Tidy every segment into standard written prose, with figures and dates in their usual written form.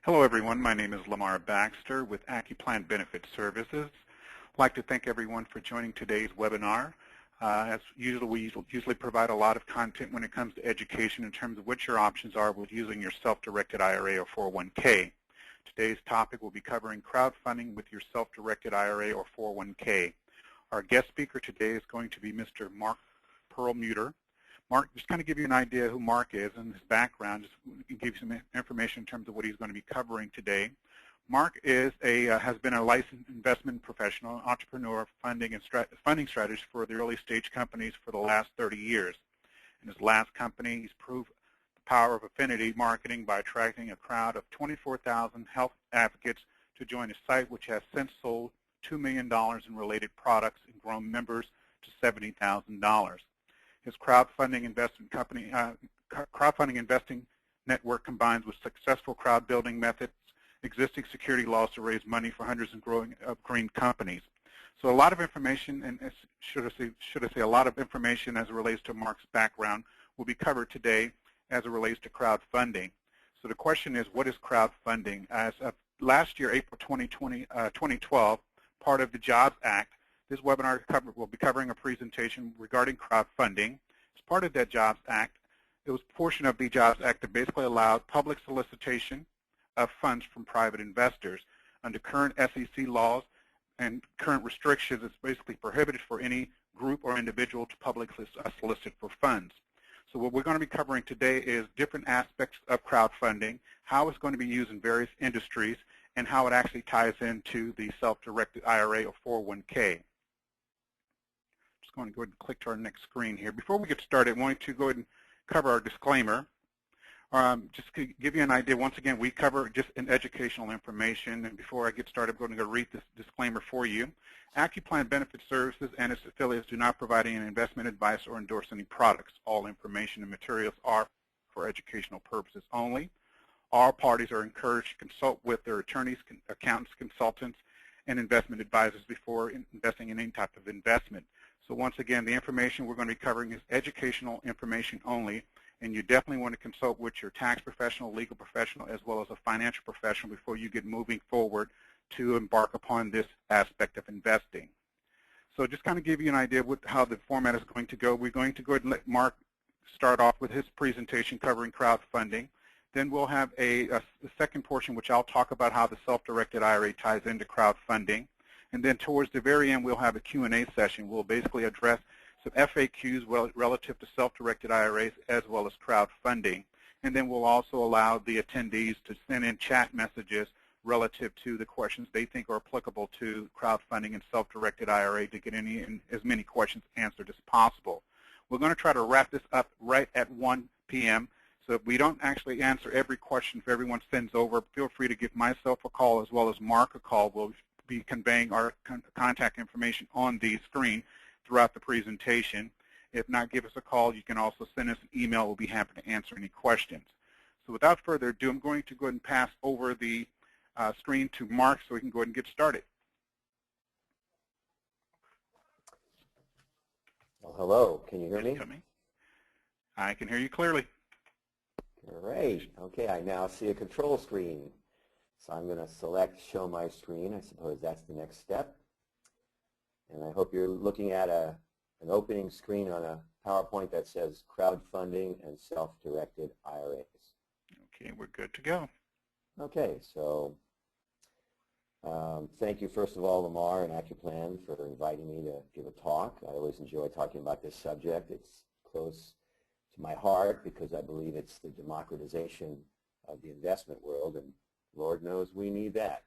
Hello everyone, my name is Lamarr Baxter with AccuPlan Benefit Services. I'd like to thank everyone for joining today's webinar. As usual, we usually provide a lot of content when it comes to education in terms of what your options are with using your self-directed IRA or 401k. Today's topic will be covering crowdfunding with your self-directed IRA or 401k. Our guest speaker today is going to be Mr. Mark Perlmutter. Mark, just kind of give you an idea who Mark is and his background, just give you some information in terms of what he's going to be covering today. Mark is has been a licensed investment professional, entrepreneur, funding strategist for the early stage companies for the last 30 years. In his last company, he's proved the power of affinity marketing by attracting a crowd of 24,000 health advocates to join his site, which has since sold $2 million in related products and grown members to $70,000. His crowdfunding investing network combines with successful crowd building methods, existing security laws to raise money for hundreds of green companies. So a lot of information, and should I say a lot of information as it relates to Mark's background will be covered today as it relates to crowdfunding. So the question is, what is crowdfunding? As of last year, April 2012, part of the J.O.B.S Act, this webinar will be covering a presentation regarding crowdfunding. As part of that J.O.B.S Act, it was a portion of the J.O.B.S Act that basically allowed public solicitation of funds from private investors. Under current S.E.C laws and current restrictions, it's basically prohibited for any group or individual to publicly solicit for funds. So what we're going to be covering today is different aspects of crowdfunding, how it's going to be used in various industries, and how it actually ties into the self-directed IRA or 401k. Going to go ahead and click to our next screen here. Before we get started, I wanted to go ahead and cover our disclaimer. Just to give you an idea, once again, we cover just an educational information. And before I get started, I'm going to go read this disclaimer for you. AccuPlan Benefit Services and its affiliates do not provide any investment advice or endorse any products. All information and materials are for educational purposes only. All parties are encouraged to consult with their attorneys, accountants, consultants, and investment advisors before investing in any type of investment. So once again, the information we're going to be covering is educational information only, and you definitely want to consult with your tax professional, legal professional, as well as a financial professional before you get moving forward to embark upon this aspect of investing. So just kind of give you an idea of how the format is going to go. We're going to go ahead and let Mark start off with his presentation covering crowdfunding. Then we'll have a second portion, which I'll talk about how the self-directed IRA ties into crowdfunding. And then towards the very end, we'll have a Q&A session. We'll basically address some FAQs relative to self-directed IRAs as well as crowdfunding. And then we'll also allow the attendees to send in chat messages relative to the questions they think are applicable to crowdfunding and self-directed IRA to get as many questions answered as possible. We're going to try to wrap this up right at 1 p.m. So if we don't actually answer every question, if everyone sends over, feel free to give myself a call as well as Mark a call. We'll be conveying our contact information on the screen throughout the presentation. If not, give us a call. You can also send us an email. We'll be happy to answer any questions. So without further ado, I'm going to go ahead and pass over the screen to Mark so we can go ahead and get started. Well, hello. Can you hear me? I can hear you clearly. Great. Okay, I now see a control screen. So I'm going to select Show My Screen. I suppose that's the next step. And I hope you're looking at an opening screen on a PowerPoint that says Crowdfunding and Self-Directed IRAs. Okay, we're good to go. Okay, so thank you, first of all, Lamarr and AccuPlan, for inviting me to give a talk. I always enjoy talking about this subject. It's close to my heart because I believe it's the democratization of the investment world, and Lord knows we need that.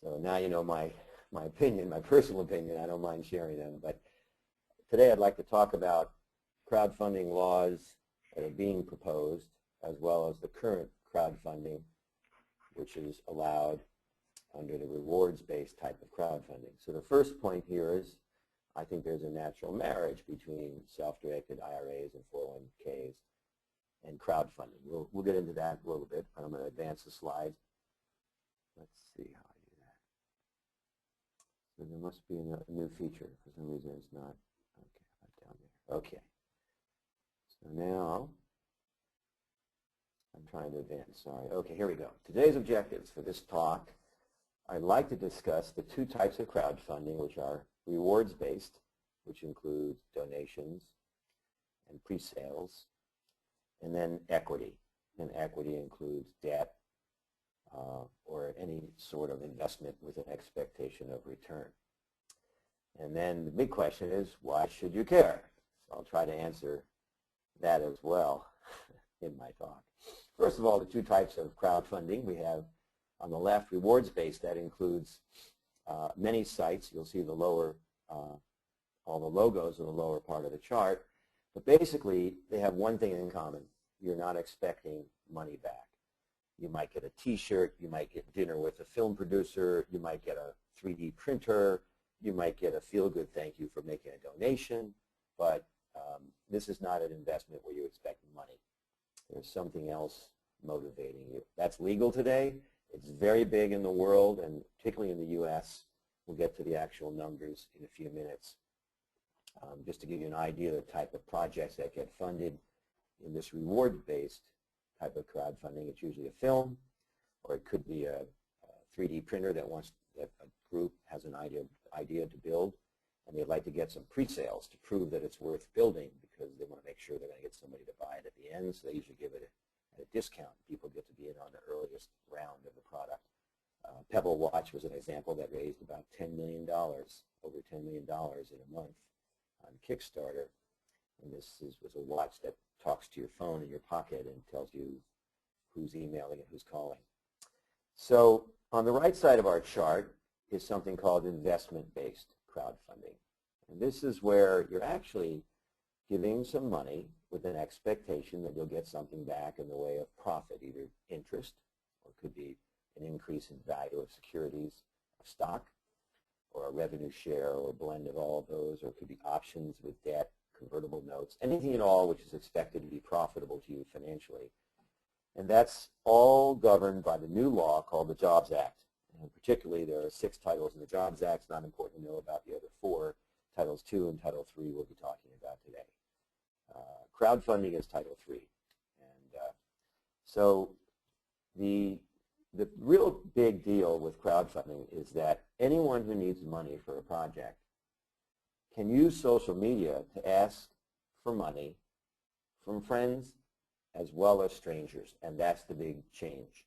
So now you know my opinion, my personal opinion. I don't mind sharing them. But today I'd like to talk about crowdfunding laws that are being proposed, as well as the current crowdfunding, which is allowed under the rewards-based type of crowdfunding. So the first point here is I think there's a natural marriage between self-directed IRAs and 401ks and crowdfunding. We'll get into that a little bit. I'm going to advance the slide. Let's see how I do that. So there must be a new feature. For some reason it's not. Okay, right down there. Okay. So now I'm trying to advance. Sorry. Okay, here we go. Today's objectives for this talk, I'd like to discuss the two types of crowdfunding, which are rewards-based, which includes donations and pre-sales, and then equity. And equity includes debt or any sort of investment with an expectation of return. And then the big question is, why should you care? So I'll try to answer that as well in my talk. First of all, the two types of crowdfunding. We have on the left rewards-based. That includes many sites. You'll see the lower, all the logos in the lower part of the chart. But basically, they have one thing in common. You're not expecting money back. You might get a T-shirt. You might get dinner with a film producer. You might get a 3D printer. You might get a feel-good thank you for making a donation. But this is not an investment where you expect money. There's something else motivating you. That's legal today. It's very big in the world, and particularly in the U.S. We'll get to the actual numbers in a few minutes. Just to give you an idea of the type of projects that get funded in this reward-based type of crowdfunding, it's usually a film, or it could be a 3D printer that a group has an idea to build, and they'd like to get some pre-sales to prove that it's worth building because they want to make sure they're going to get somebody to buy it at the end, so they usually give it at a discount. People get to be in on the earliest round of the product. Pebble Watch was an example that raised about $10 million, over $10 million in a month on Kickstarter. And this was a watch that talks to your phone in your pocket and tells you who's emailing and who's calling. So on the right side of our chart is something called investment-based crowdfunding. And this is where you're actually giving some money with an expectation that you'll get something back in the way of profit, either interest, or it could be an increase in value of securities, of stock, or a revenue share, or a blend of all of those, or it could be options with debt, convertible notes, anything at all which is expected to be profitable to you financially. And that's all governed by the new law called the J.O.B.S Act. And particularly, there are 6 titles in the J.O.B.S Act. It's not important to know about the other 4. Titles 2 and Title 3 we'll be talking about today. Crowdfunding is Title 3. And so the real big deal with crowdfunding is that anyone who needs money for a project can use social media to ask for money from friends as well as strangers, and that's the big change.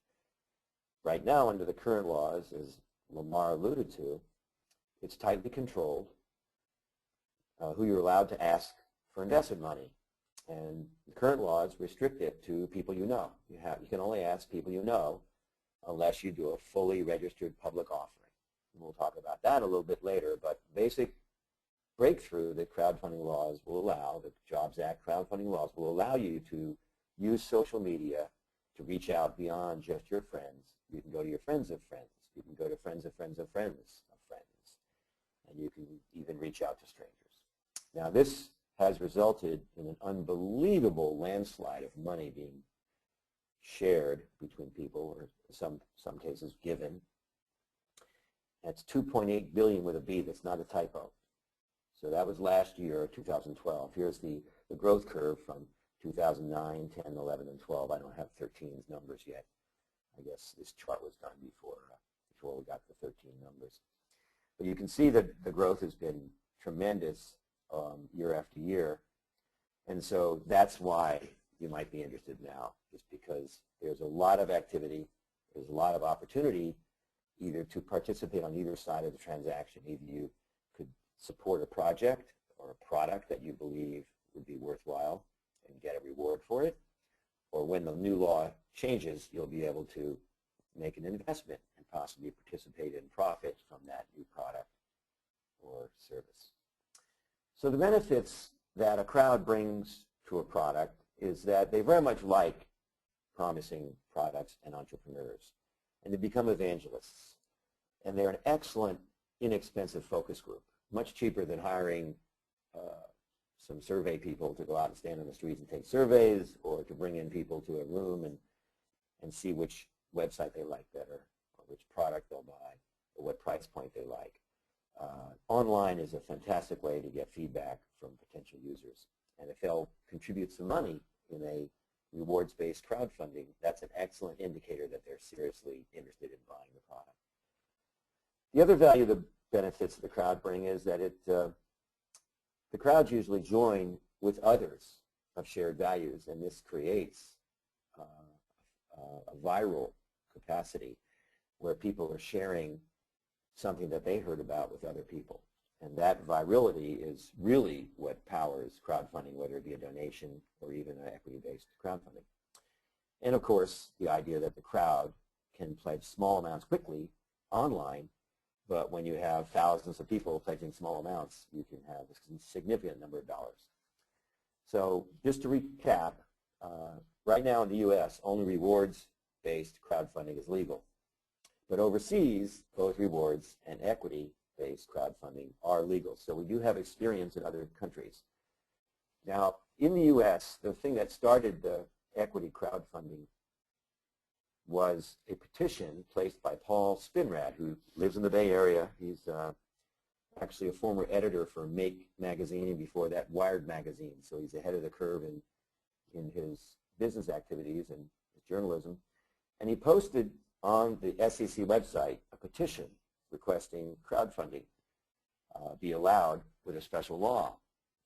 Right now, under the current laws, as Lamarr alluded to, it's tightly controlled who you're allowed to ask for investment money. And the current laws restrict it to people you know. You can only ask people you know unless you do a fully registered public offering. And we'll talk about that a little bit later, but basic breakthrough that crowdfunding laws will allow, the J.O.B.S Act crowdfunding laws will allow you to use social media to reach out beyond just your friends. You can go to your friends of friends. You can go to friends of friends of friends of friends. And you can even reach out to strangers. Now this has resulted in an unbelievable landslide of money being shared between people, or some cases given. That's 2.8 billion with a B. That's not a typo. So that was last year, 2012. Here's the growth curve from 2009, 10, 11, and 12. I don't have 13's numbers yet. I guess this chart was done before we got the 13 numbers. But you can see that the growth has been tremendous year after year. And so that's why you might be interested now, just because there's a lot of activity, there's a lot of opportunity either to participate on either side of the transaction. Either you could support a project or a product that you believe would be worthwhile and get a reward for it, or when the new law changes, you'll be able to make an investment and possibly participate in profit from that new product or service. So the benefits that a crowd brings to a product is that they very much like promising products and entrepreneurs, and they become evangelists. And they're an excellent, inexpensive focus group, much cheaper than hiring some survey people to go out and stand on the streets and take surveys, or to bring in people to a room and see which website they like better, or which product they'll buy, or what price point they like. Online is a fantastic way to get feedback from potential users. And if they'll contribute some money in a rewards-based crowdfunding, that's an excellent indicator that they're seriously interested in buying the product. The other value the benefits of the crowd bring is that the crowds usually join with others of shared values, and this creates a viral capacity where people are sharing something that they heard about with other people. And that virality is really what powers crowdfunding, whether it be a donation or even an equity-based crowdfunding. And of course, the idea that the crowd can pledge small amounts quickly online, but when you have thousands of people pledging small amounts, you can have a significant number of dollars. So just to recap, right now in the U.S., only rewards-based crowdfunding is legal. But overseas, both rewards and equity-based crowdfunding are legal. So we do have experience in other countries. Now, in the U.S., the thing that started the equity crowdfunding was a petition placed by Paul Spinrad, who lives in the Bay Area. He's actually a former editor for Make magazine, and before that, Wired magazine. So he's ahead of the curve in his business activities and his journalism. And he posted on the S.E.C. website a petition requesting crowdfunding be allowed with a special law.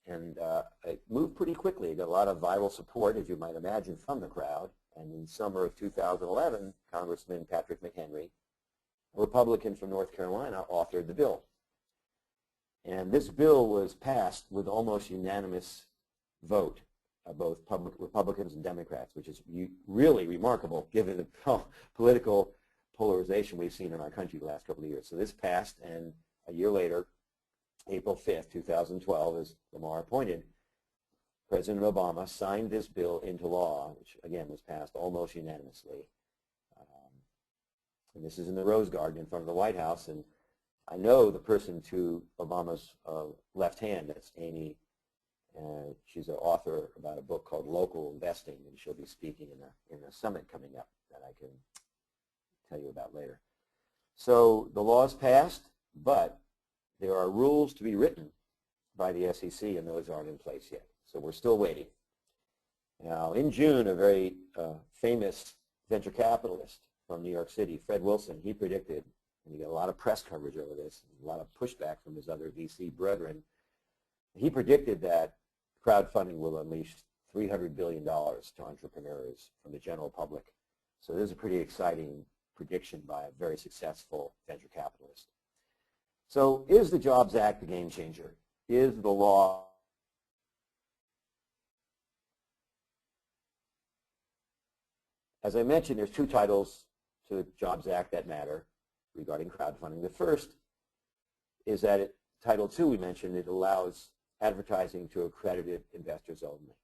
And it moved pretty quickly. It got a lot of viral support, as you might imagine, from the crowd. And in summer of 2011, Congressman Patrick McHenry, a Republican from North Carolina, authored the bill. And this bill was passed with almost unanimous vote of both Republicans and Democrats, which is really remarkable given the political polarization we've seen in our country the last couple of years. So this passed, and a year later, April 5th, 2012, as Lamarr pointed, President Obama signed this bill into law, which again was passed almost unanimously. And this is in the Rose Garden in front of the White House, and I know the person to Obama's left hand, that's Amy. She's an author about a book called Local Investing, and she'll be speaking in a summit coming up that I can tell you about later. So the law's passed, but there are rules to be written by the S.E.C., and those aren't in place yet. So we're still waiting. Now, in June, a very famous venture capitalist from New York City, Fred Wilson, he predicted, and he got a lot of press coverage over this, a lot of pushback from his other VC brethren, he predicted that crowdfunding will unleash $300 billion to entrepreneurs from the general public. So this is a pretty exciting prediction by a very successful venture capitalist. So is the Jobs Act a game changer? Is the law As I mentioned, there's two titles to the Jobs Act that matter regarding crowdfunding. The first is that Title II, we mentioned, it allows advertising to accredited investors only.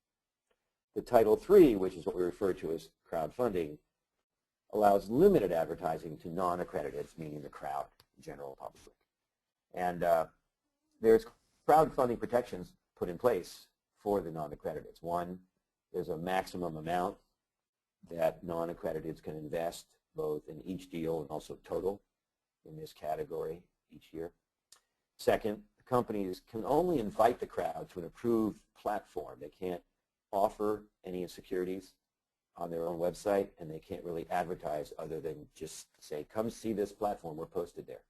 The Title III, which is what we refer to as crowdfunding, allows limited advertising to non-accrediteds, meaning the crowd, general public. And there's crowdfunding protections put in place for the non-accrediteds. One, there's a maximum amount that non-accrediteds can invest, both in each deal and also total in this category each year. Second, the companies can only invite the crowd to an approved platform. They can't offer any securities on their own website, and they can't really advertise other than just say, come see this platform, we're posted there.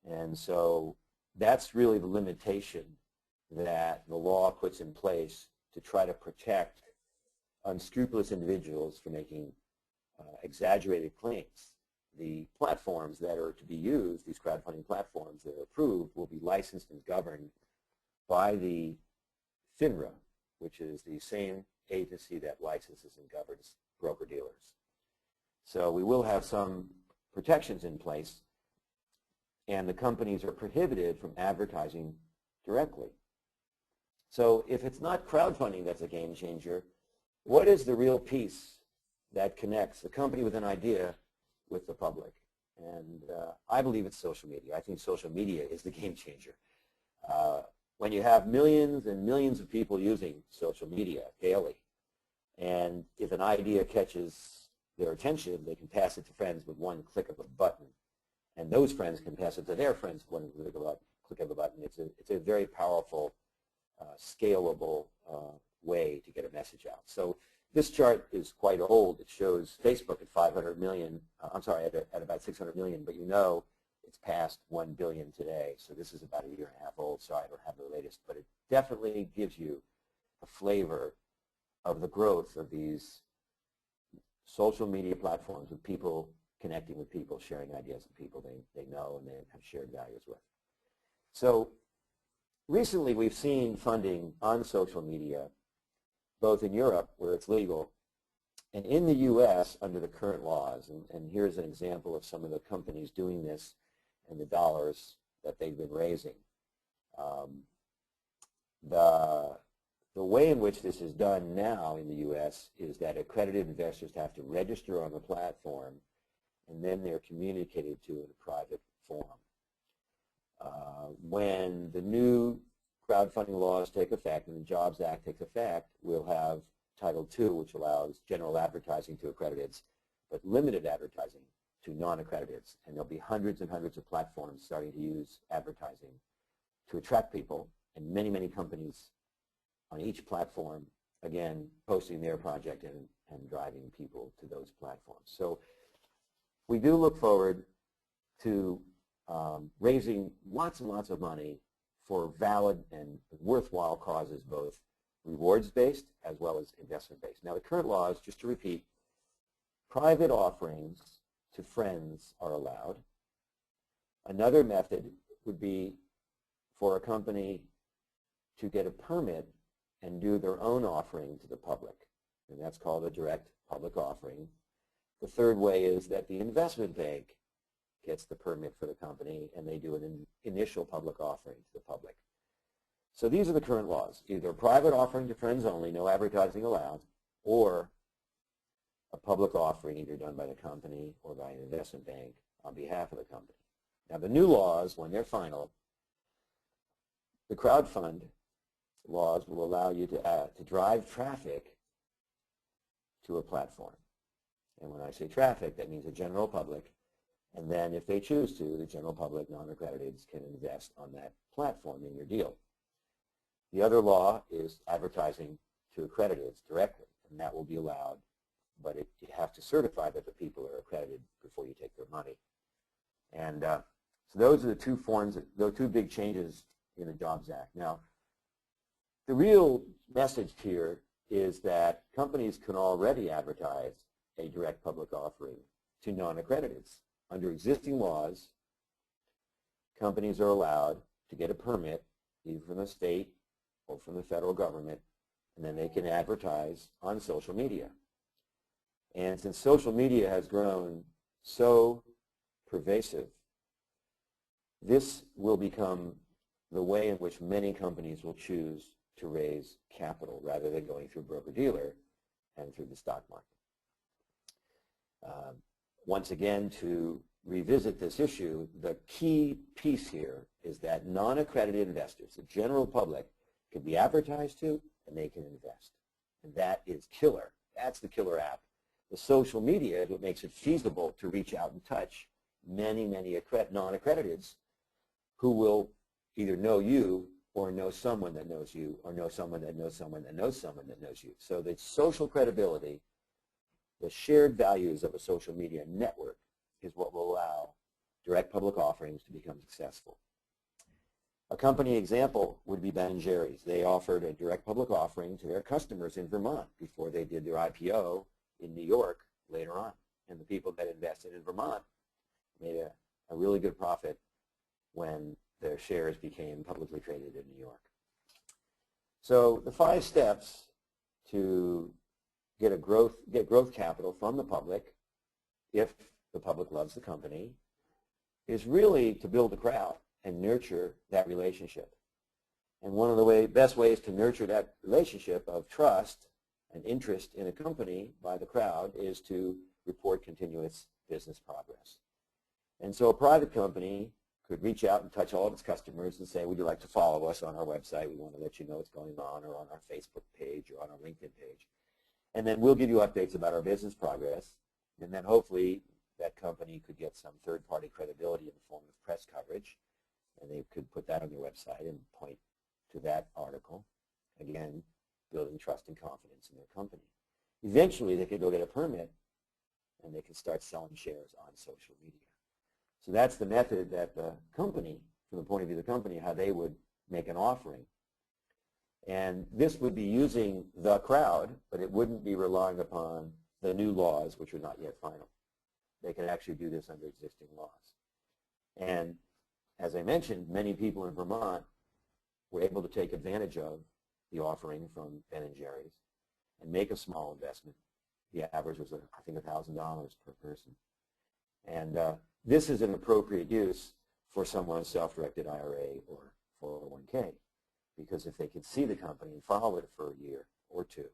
And so that's really the limitation that the law puts in place to try to protect unscrupulous individuals from making exaggerated claims. The platforms that are to be used, these crowdfunding platforms that are approved, will be licensed and governed by the FINRA, which is the same agency that licenses and governs broker-dealers. So we will have some protections in place, and the companies are prohibited from advertising directly. So if it's not crowdfunding that's a game changer, what is the real piece that connects the company with an idea with the public? And I believe it's social media. I think social media is the game changer. When you have millions and millions of people using social media daily, and if an idea catches their attention, they can pass it to friends with one click of a button, and those friends can pass it to their friends with one click of a button. It's a very powerful, scalable way to get a message out. So This chart is quite old. It shows Facebook at 500 million, at about 600 million, but you know it's past 1 billion today. So this is about a year and a half old, so I don't have the latest, but it definitely gives you a flavor of the growth of these social media platforms with people connecting with people, sharing ideas with people they know and they have shared values with. So recently we've seen funding on social media, both in Europe where it's legal and in the U.S. under the current laws. And here's an example of some of the companies doing this and the dollars that they've been raising. The way in which this is done now in the U.S. is that accredited investors have to register on the platform, and then they're communicated to in a private forum. When the new crowdfunding laws take effect and the Jobs Act takes effect, we'll have Title II, which allows general advertising to accrediteds, but limited advertising to non-accrediteds. And there'll be hundreds and hundreds of platforms starting to use advertising to attract people, and many, many companies on each platform, again, posting their project and driving people to those platforms. So we do look forward to raising lots and lots of money for valid and worthwhile causes, both rewards-based as well as investment-based. Now, the current laws, just to repeat, private offerings to friends are allowed. Another method would be for a company to get a permit and do their own offering to the public, and that's called a direct public offering. The third way is that the investment bank gets the permit for the company and they do an initial public offering to the public. So these are the current laws, either a private offering to friends only, no advertising allowed, or a public offering either done by the company or by an investment bank on behalf of the company. Now the new laws, when they're final, the crowdfund laws will allow you to drive traffic to a platform. And when I say traffic, that means the general public. And then if they choose to, the general public, non-accrediteds, can invest on that platform in your deal. The other law is advertising to accrediteds directly, and that will be allowed, but you have to certify that the people are accredited before you take their money. And so those are the two forms, those two big changes in the Jobs Act. Now, the real message here is that companies can already advertise a direct public offering to non-accrediteds. Under existing laws, companies are allowed to get a permit either from the state or from the federal government, and then they can advertise on social media. And since social media has grown so pervasive, this will become the way in which many companies will choose to raise capital rather than going through broker-dealer and through the stock market. Once again, to revisit this issue, the key piece here is that non-accredited investors, the general public, can be advertised to and they can invest. And that is killer. That's the killer app. The social media is what makes it feasible to reach out and touch many, many non-accrediteds who will either know you or know someone that knows you or know someone that knows someone that knows someone that knows you. So the social credibility, the shared values of a social media network is what will allow direct public offerings to become successful. A company example would be Ben & Jerry's. They offered a direct public offering to their customers in Vermont before they did their IPO in New York later on. And the people that invested in Vermont made a really good profit when their shares became publicly traded in New York. So the 5 steps to get growth capital from the public, if the public loves the company, is really to build a crowd and nurture that relationship. And one of the best ways to nurture that relationship of trust and interest in a company by the crowd is to report continuous business progress. And so a private company could reach out and touch all of its customers and say, would you like to follow us on our website? We want to let you know what's going on, or on our Facebook page or on our LinkedIn page. And then we'll give you updates about our business progress. And then hopefully that company could get some third-party credibility in the form of press coverage. And they could put that on their website and point to that article. Again, building trust and confidence in their company. Eventually, they could go get a permit, and they can start selling shares on social media. So that's the method that the company, from the point of view of the company, how they would make an offering. And this would be using the crowd, but it wouldn't be relying upon the new laws, which are not yet final. They could actually do this under existing laws. And as I mentioned, many people in Vermont were able to take advantage of the offering from Ben & Jerry's and make a small investment. The average was, I think, $1,000 per person. And this is an appropriate use for someone's self-directed IRA or 401k, because if they could see the company and follow it for a year or two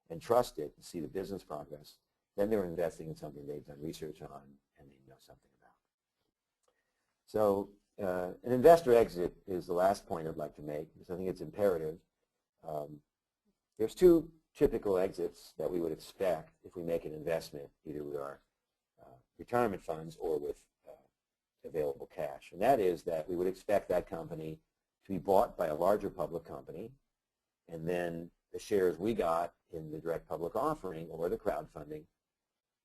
and trust it and see the business progress, then they're investing in something they've done research on and they know something about. So an investor exit is the last point I'd like to make, because I think it's imperative. There's two typical exits that we would expect if we make an investment, either with our retirement funds or with available cash. And that is that we would expect that company to be bought by a larger public company, and then the shares we got in the direct public offering or the crowdfunding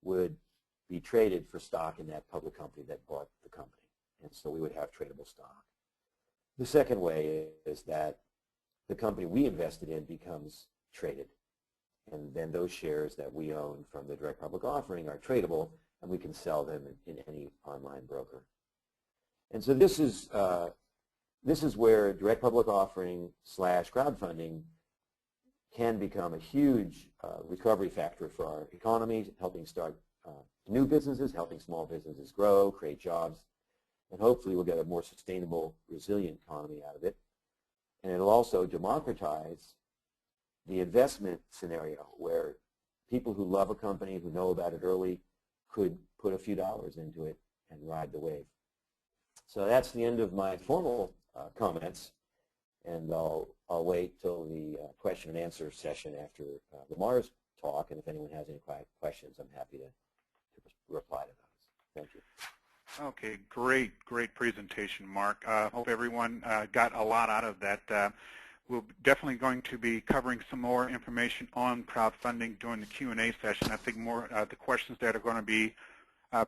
would be traded for stock in that public company that bought the company. And so we would have tradable stock. The second way is that the company we invested in becomes traded. And then those shares that we own from the direct public offering are tradable, and we can sell them in any online broker. And so this is where direct public offering / crowdfunding can become a huge recovery factor for our economy, helping start new businesses, helping small businesses grow, create jobs, and hopefully we'll get a more sustainable, resilient economy out of it. And it'll also democratize the investment scenario where people who love a company, who know about it early, could put a few dollars into it and ride the wave. So that's the end of my formal comments, and I'll wait till the question and answer session after Lamarr's talk, and if anyone has any questions, I'm happy to reply to those. Thank you. Okay, great presentation, Mark. Hope everyone got a lot out of that. We're definitely going to be covering some more information on crowdfunding during the Q&A session. I think more the questions that are going to be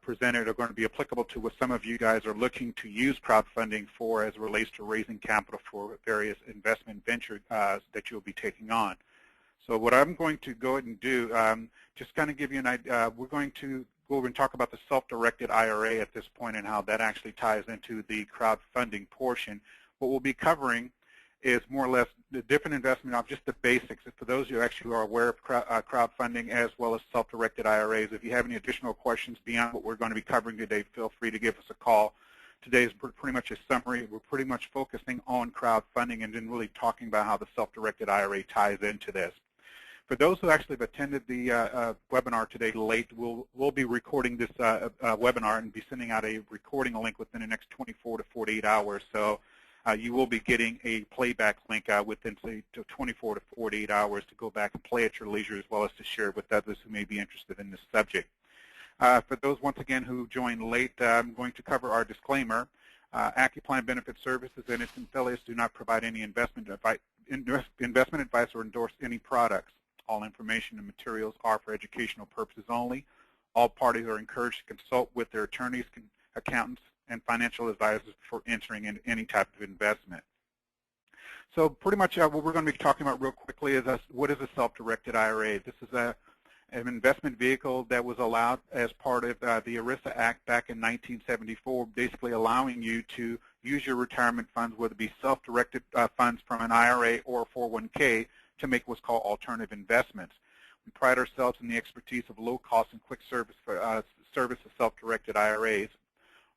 presented are going to be applicable to what some of you guys are looking to use crowdfunding for as it relates to raising capital for various investment ventures that you'll be taking on. So what I'm going to go ahead and do, just kind of give you an idea, we're going to go over and talk about the self-directed IRA at this point and how that actually ties into the crowdfunding portion. What we'll be covering is more or less the different investment of just the basics. For those of you actually who are aware of crowdfunding as well as self-directed IRAs, if you have any additional questions beyond what we're going to be covering today, feel free to give us a call. Today is pretty much a summary. We're pretty much focusing on crowdfunding and then really talking about how the self-directed IRA ties into this. For those who actually have attended the webinar today late, we'll be recording this webinar and be sending out a recording link within the next 24 to 48 hours. So you will be getting a playback link within, say, 24 to 48 hours to go back and play at your leisure, as well as to share with others who may be interested in this subject. For those, once again, who joined late, I'm going to cover our disclaimer. AccuPlan Benefit Services and its affiliates do not provide any investment advice or endorse any products. All information and materials are for educational purposes only. All parties are encouraged to consult with their attorneys, accountants, and financial advisors before entering into any type of investment. So pretty much what we're going to be talking about real quickly is what is a self-directed IRA. This is an investment vehicle that was allowed as part of the ERISA Act back in 1974, basically allowing you to use your retirement funds, whether it be self-directed funds from an IRA or 401k, to make what's called alternative investments. We pride ourselves in the expertise of low cost and quick service for service of self-directed IRAs.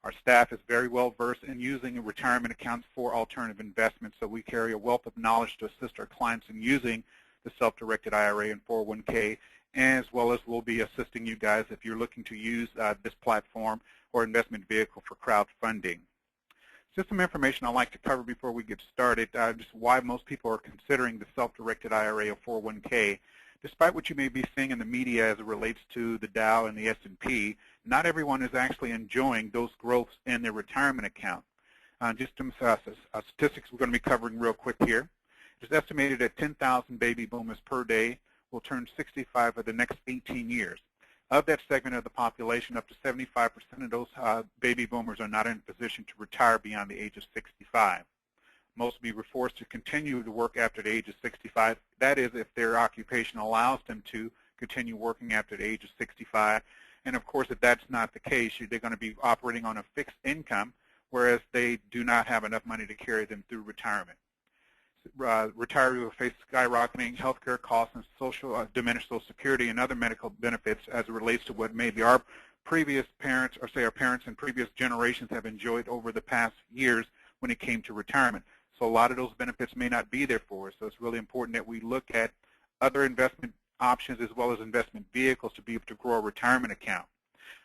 Our staff is very well versed in using retirement accounts for alternative investments, so we carry a wealth of knowledge to assist our clients in using the self-directed IRA and 401k, as well as we'll be assisting you guys if you're looking to use this platform or investment vehicle for crowdfunding. Just some information I'd like to cover before we get started, just why most people are considering the self-directed IRA or 401k. Despite what you may be seeing in the media as it relates to the Dow and the S&P, not everyone is actually enjoying those growths in their retirement account. Just some statistics we're going to be covering real quick here. It's estimated at 10,000 baby boomers per day will turn 65 for the next 18 years. Of that segment of the population, up to 75% of those baby boomers are not in a position to retire beyond the age of 65. Most will be forced to continue to work after the age of 65. That is, if their occupation allows them to continue working after the age of 65. And of course, if that's not the case, they're going to be operating on a fixed income, whereas they do not have enough money to carry them through retirement. Retirees will face skyrocketing health care costs and diminished Social Security and other medical benefits as it relates to what maybe our previous parents, or say our parents in previous generations, have enjoyed over the past years when it came to retirement. So a lot of those benefits may not be there for us. So it's really important that we look at other investment options as well as investment vehicles to be able to grow a retirement account.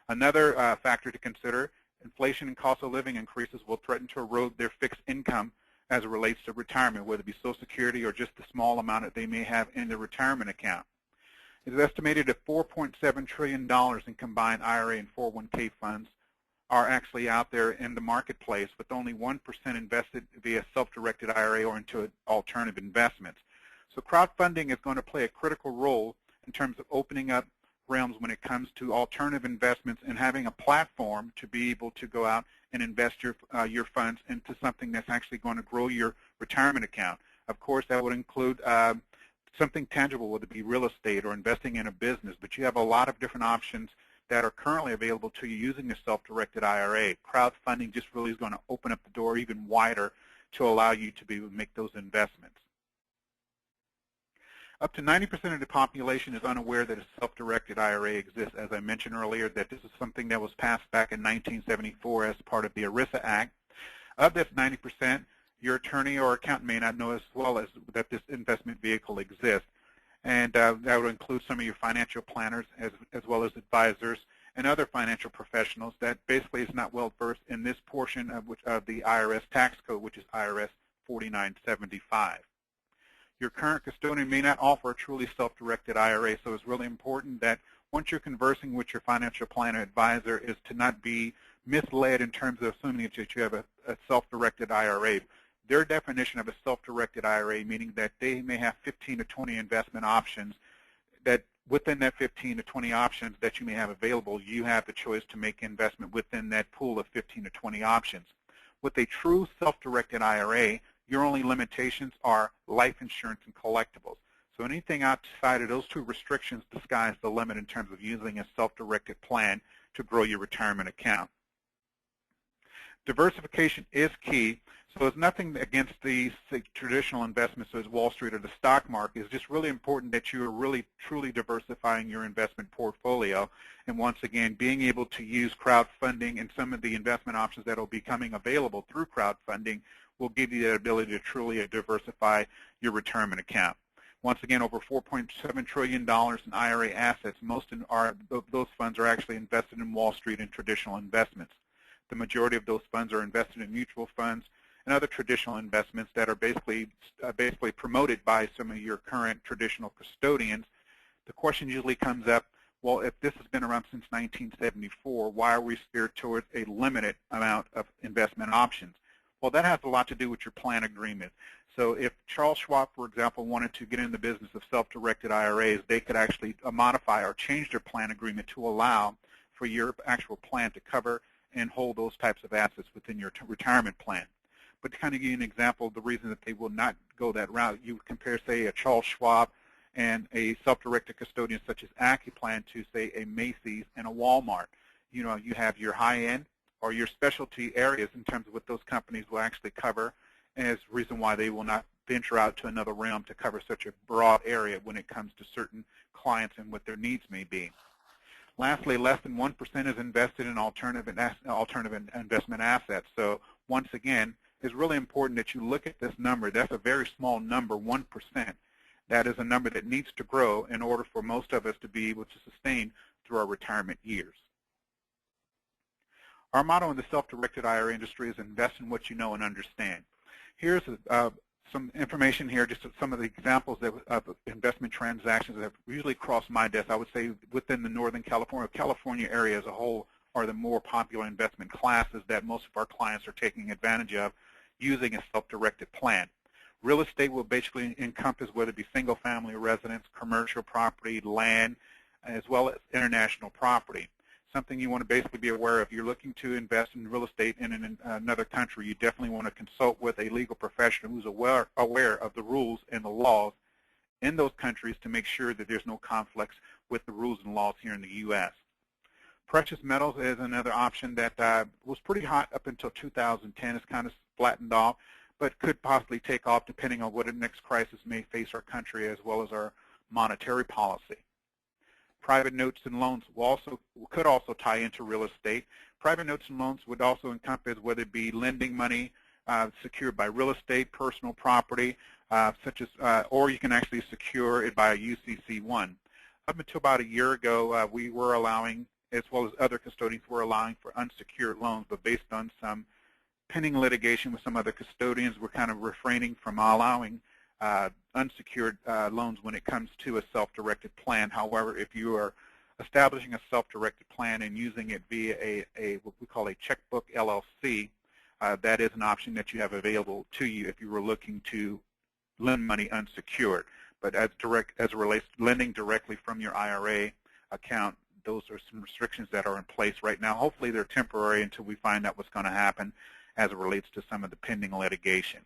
Another factor to consider, inflation and cost of living increases will threaten to erode their fixed income as it relates to retirement, whether it be Social Security or just the small amount that they may have in their retirement account. It is estimated that $4.7 trillion in combined IRA and 401k funds are actually out there in the marketplace, with only 1% invested via self-directed IRA or into alternative investments. So crowdfunding is going to play a critical role in terms of opening up realms when it comes to alternative investments and having a platform to be able to go out and invest your funds into something that's actually going to grow your retirement account. Of course, that would include something tangible, whether it be real estate or investing in a business, but you have a lot of different options that are currently available to you using the self-directed IRA. Crowdfunding just really is going to open up the door even wider to allow you to be able to make those investments. Up to 90% of the population is unaware that a self-directed IRA exists. As I mentioned earlier, that this is something that was passed back in 1974 as part of the ERISA Act. Of this 90%, your attorney or accountant may not know as well as that this investment vehicle exists. And that would include some of your financial planners as well as advisors and other financial professionals that basically is not well versed in this portion of the IRS tax code, which is IRS 4975. Your current custodian may not offer a truly self-directed IRA, so it's really important that once you're conversing with your financial planner advisor is to not be misled in terms of assuming that you have a self-directed IRA. Their definition of a self-directed IRA, meaning that they may have 15 to 20 investment options, that within that 15 to 20 options that you may have available, you have the choice to make investment within that pool of 15 to 20 options. With a true self-directed IRA, your only limitations are life insurance and collectibles. So anything outside of those two restrictions, the sky's the limit in terms of using a self-directed plan to grow your retirement account. Diversification is key. So it's nothing against the traditional investments as Wall Street or the stock market. It's just really important that you are really truly diversifying your investment portfolio. And once again, being able to use crowdfunding and some of the investment options that will be coming available through crowdfunding will give you the ability to truly diversify your retirement account. Once again, over $4.7 trillion in IRA assets. Most of those funds are actually invested in Wall Street and traditional investments. The majority of those funds are invested in mutual funds and other traditional investments that are basically promoted by some of your current traditional custodians. The question usually comes up, well, if this has been around since 1974, why are we steered towards a limited amount of investment options? Well, that has a lot to do with your plan agreement. So if Charles Schwab, for example, wanted to get in the business of self-directed IRAs, they could actually modify or change their plan agreement to allow for your actual plan to cover and hold those types of assets within your retirement plan. But to kind of give you an example of the reason that they will not go that route, you would compare, say, a Charles Schwab and a self-directed custodian such as AccuPlan to, say, a Macy's and a Walmart. You know, you have your high-end or your specialty areas in terms of what those companies will actually cover, and it's the reason why they will not venture out to another realm to cover such a broad area when it comes to certain clients and what their needs may be. Lastly, less than 1% is invested in alternative investment assets. So once again, it's really important that you look at this number. That's a very small number, 1%. That is a number that needs to grow in order for most of us to be able to sustain through our retirement years. Our motto in the self-directed IRA industry is invest in what you know and understand. Here's some information here, just some of the examples of investment transactions that have usually crossed my desk. I would say within the Northern California area as a whole are the more popular investment classes that most of our clients are taking advantage of using a self-directed plan. Real estate will basically encompass whether it be single-family residence, commercial property, land, as well as international property. Something you want to basically be aware of. If you're looking to invest in real estate in another country, you definitely want to consult with a legal professional who's aware of the rules and the laws in those countries to make sure that there's no conflicts with the rules and laws here in the U.S. Precious metals is another option that was pretty hot up until 2010. It's kind of flattened off, but could possibly take off depending on what the next crisis may face our country as well as our monetary policy. Private notes and loans could also tie into real estate. Private notes and loans would also encompass whether it be lending money secured by real estate, personal property, or you can actually secure it by a UCC1. Up until about a year ago, we were allowing, as well as other custodians were allowing for unsecured loans, but based on some pending litigation with some other custodians, we're kind of refraining from allowing unsecured loans when it comes to a self-directed plan. However, if you are establishing a self-directed plan and using it via what we call a checkbook LLC, that is an option that you have available to you if you were looking to lend money unsecured. But as it relates to lending directly from your IRA account, those are some restrictions that are in place right now. Hopefully they're temporary until we find out what's going to happen as it relates to some of the pending litigation.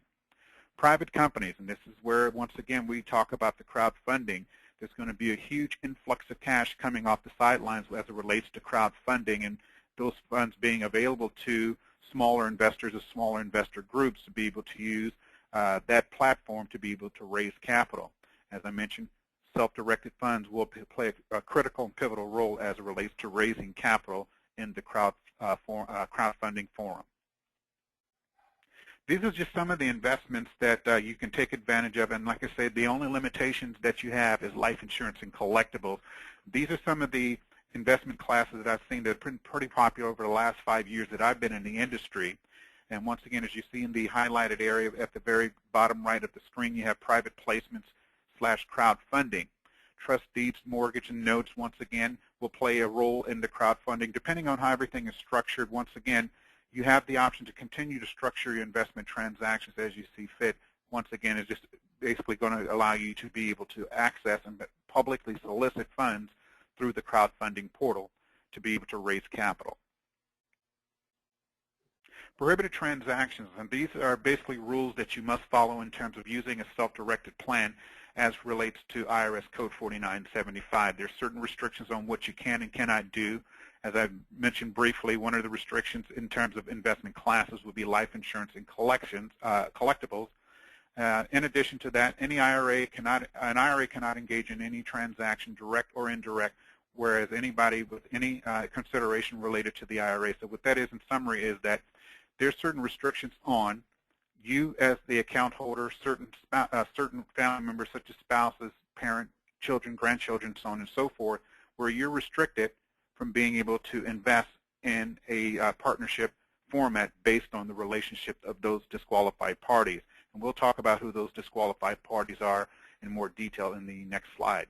Private companies, and this is where, once again, we talk about the crowdfunding. There's going to be a huge influx of cash coming off the sidelines as it relates to crowdfunding, and those funds being available to smaller investors or smaller investor groups to be able to use that platform to be able to raise capital. As I mentioned, self-directed funds will play a critical and pivotal role as it relates to raising capital in the crowdfunding forum. These are just some of the investments that you can take advantage of, and like I said, the only limitations that you have is life insurance and collectibles. These are some of the investment classes that I've seen that have been pretty popular over the last 5 years that I've been in the industry. And once again, as you see in the highlighted area at the very bottom right of the screen, you have private placements / crowdfunding. Trust deeds, mortgage, and notes, once again, will play a role in the crowdfunding. Depending on how everything is structured, once again, you have the option to continue to structure your investment transactions as you see fit. Once again, it's just basically going to allow you to be able to access and publicly solicit funds through the crowdfunding portal to be able to raise capital. Prohibited transactions, and these are basically rules that you must follow in terms of using a self-directed plan as relates to IRS Code 4975. There are certain restrictions on what you can and cannot do. As I mentioned briefly, one of the restrictions in terms of investment classes would be life insurance and collectibles. In addition to that, an IRA cannot engage in any transaction, direct or indirect, whereas anybody with any consideration related to the IRA. So what that is in summary is that there are certain restrictions on you as the account holder, certain family members such as spouses, parents, children, grandchildren, so on and so forth, where you're restricted from being able to invest in a partnership format based on the relationship of those disqualified parties. And we'll talk about who those disqualified parties are in more detail in the next slide.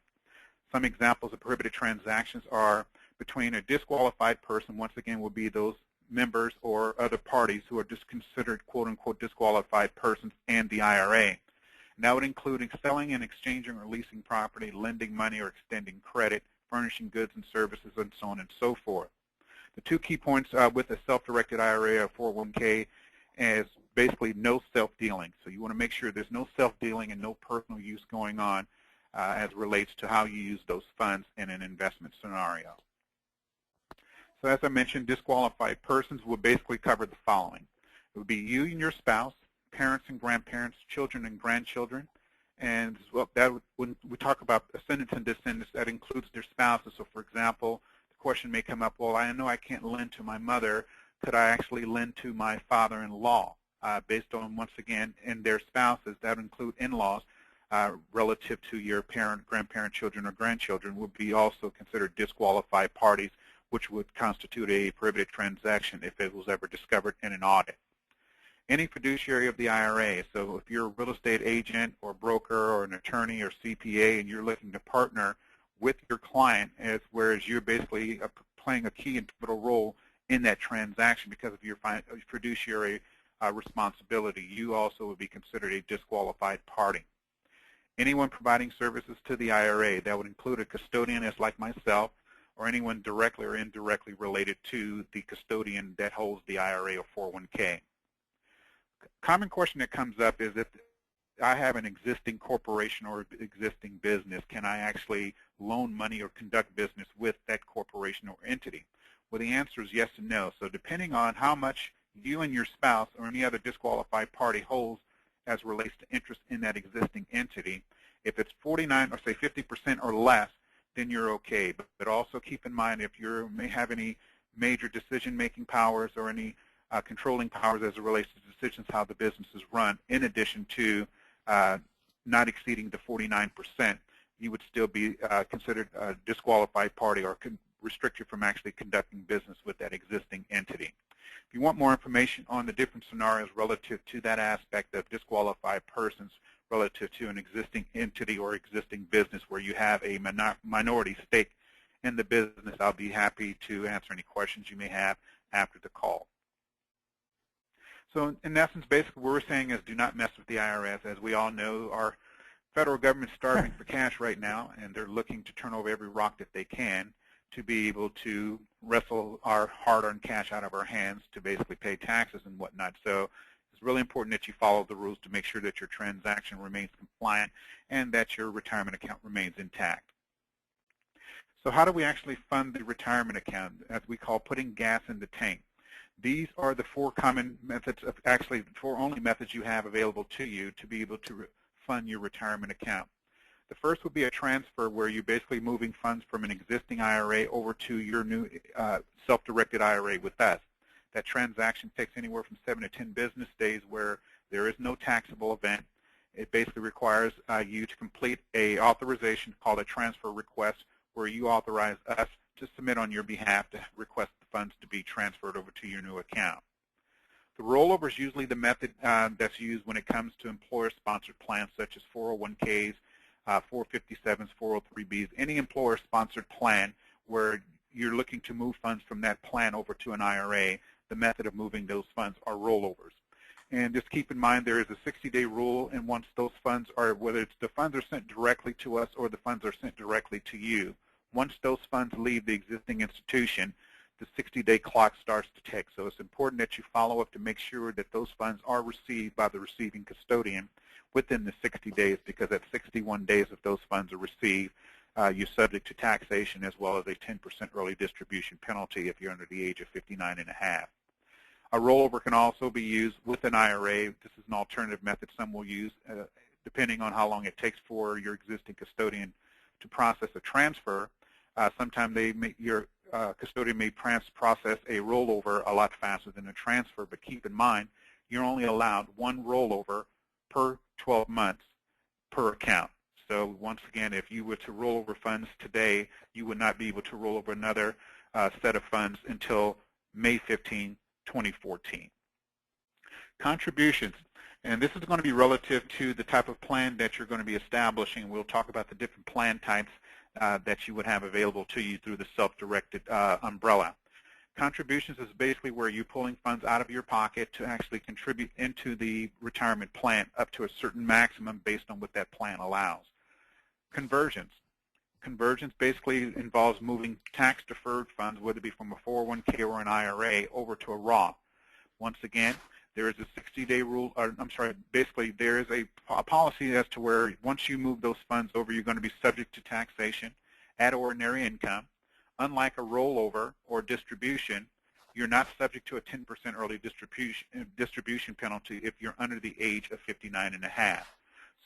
Some examples of prohibited transactions are between a disqualified person, once again, will be those members or other parties who are just considered quote-unquote disqualified persons and the IRA. And that would include selling and exchanging or leasing property, lending money or extending credit, furnishing goods and services, and so on and so forth. The two key points with a self-directed IRA or 401k is basically no self-dealing. So you want to make sure there's no self-dealing and no personal use going on as it relates to how you use those funds in an investment scenario. So as I mentioned, disqualified persons will basically cover the following. It would be you and your spouse, parents and grandparents, children and grandchildren, and when we talk about ascendants and descendants, that includes their spouses. So for example, the question may come up, well, I know I can't lend to my mother. Could I actually lend to my father-in-law? Based on, once again, and their spouses, that would include in-laws relative to your parent, grandparent, children, or grandchildren would be also considered disqualified parties, which would constitute a prohibited transaction if it was ever discovered in an audit. Any fiduciary of the IRA, so if you're a real estate agent or broker or an attorney or CPA and you're looking to partner with your client, whereas you're basically playing a key and pivotal role in that transaction because of your fiduciary responsibility. You also would be considered a disqualified party. Anyone providing services to the IRA, that would include a custodian as like myself, or anyone directly or indirectly related to the custodian that holds the IRA or 401k. Common question that comes up is, if I have an existing corporation or existing business, can I actually loan money or conduct business with that corporation or entity? Well, the answer is yes and no. So depending on how much you and your spouse or any other disqualified party holds as relates to interest in that existing entity, if it's 49 or say 50% or less, then you're okay. But also keep in mind, if you may have any major decision-making powers or any controlling powers as it relates to decisions how the business is run, in addition to not exceeding the 49%, you would still be considered a disqualified party or restrict you from actually conducting business with that existing entity. If you want more information on the different scenarios relative to that aspect of disqualified persons relative to an existing entity or existing business where you have a minority stake in the business, I'll be happy to answer any questions you may have after the call. So in essence, basically what we're saying is do not mess with the IRS. As we all know, our federal government's starving for cash right now, and they're looking to turn over every rock that they can to be able to wrestle our hard-earned cash out of our hands to basically pay taxes and whatnot. So it's really important that you follow the rules to make sure that your transaction remains compliant and that your retirement account remains intact. So how do we actually fund the retirement account, as we call putting gas in the tank? These are the four common methods, of actually the four only methods you have available to you to be able to fund your retirement account. The first would be a transfer, where you're basically moving funds from an existing IRA over to your new self-directed IRA with us. That transaction takes anywhere from 7 to 10 business days, where there is no taxable event. It basically requires you to complete a authorization called a transfer request, where you authorize us to submit on your behalf to request the funds to be transferred over to your new account. The rollover is usually the method that's used when it comes to employer-sponsored plans such as 401ks, 457s, 403bs, any employer-sponsored plan where you're looking to move funds from that plan over to an IRA. The method of moving those funds are rollovers. And just keep in mind there is a 60-day rule, and once those funds are, whether it's the funds are sent directly to us or the funds are sent directly to you, once those funds leave the existing institution, the 60-day clock starts to tick. So it's important that you follow up to make sure that those funds are received by the receiving custodian within the 60 days, because at 61 days if those funds are received, you're subject to taxation as well as a 10% early distribution penalty if you're under the age of 59 and a half. A rollover can also be used with an IRA. This is an alternative method some will use depending on how long it takes for your existing custodian to process a transfer. Sometimes your custodian may process a rollover a lot faster than a transfer, but keep in mind you're only allowed one rollover per 12 months per account. So once again, if you were to roll over funds today, you would not be able to roll over another set of funds until May 15, 2014. Contributions, and this is going to be relative to the type of plan that you're going to be establishing. We'll talk about the different plan types that you would have available to you through the self-directed umbrella. Contributions is basically where you're pulling funds out of your pocket to actually contribute into the retirement plan up to a certain maximum based on what that plan allows. Conversions. Conversions basically involves moving tax-deferred funds, whether it be from a 401k or an IRA, over to a Roth. Once again, there is a 60-day rule, or I'm sorry, basically there is a policy as to where once you move those funds over, you're going to be subject to taxation at ordinary income. Unlike a rollover or distribution, you're not subject to a 10% early distribution penalty if you're under the age of 59 and a half.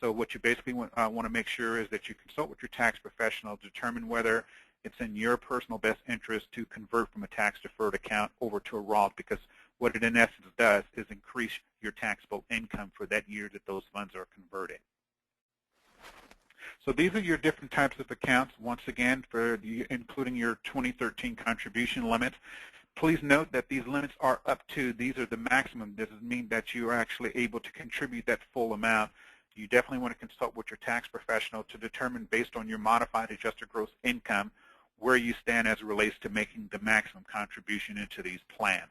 So what you basically want to make sure is that you consult with your tax professional to determine whether it's in your personal best interest to convert from a tax-deferred account over to a Roth, because what it in essence does is increase your taxable income for that year that those funds are converted. So these are your different types of accounts, once again, including your 2013 contribution limits. Please note that these limits are up to, these are the maximum. This doesn't mean that you are actually able to contribute that full amount. You definitely want to consult with your tax professional to determine, based on your modified adjusted gross income, where you stand as it relates to making the maximum contribution into these plans.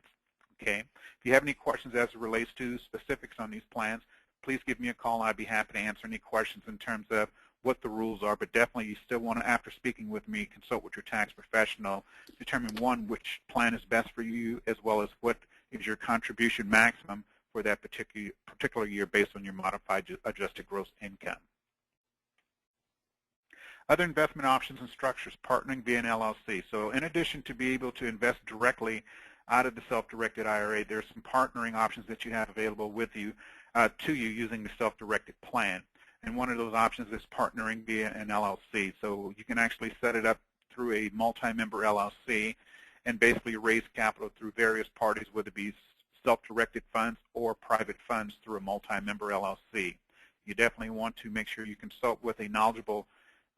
401k. If you have any questions as it relates to specifics on these plans, please give me a call. I'd be happy to answer any questions in terms of what the rules are, but definitely you still want to, after speaking with me, consult with your tax professional, determine one, which plan is best for you, as well as what is your contribution maximum for that particular year based on your modified adjusted gross income. Other investment options and structures, partnering via an LLC. So in addition to be able to invest directly out of the self-directed IRA, there's some partnering options that you have available with you to you using the self-directed plan. And one of those options is partnering via an LLC. So you can actually set it up through a multi-member LLC and basically raise capital through various parties, whether it be self-directed funds or private funds through a multi-member LLC. You definitely want to make sure you consult with a knowledgeable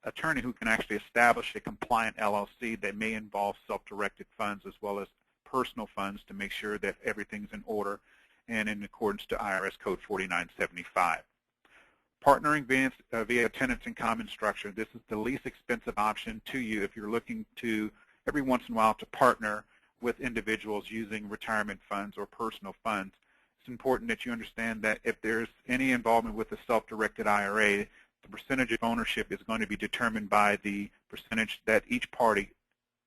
attorney who can actually establish a compliant LLC that may involve self-directed funds as well as personal funds to make sure that everything's in order and in accordance to IRS Code 4975. Partnering via tenants in common structure. This is the least expensive option to you if you're looking to, every once in a while, to partner with individuals using retirement funds or personal funds. It's important that you understand that if there's any involvement with the self-directed IRA, the percentage of ownership is going to be determined by the percentage that each party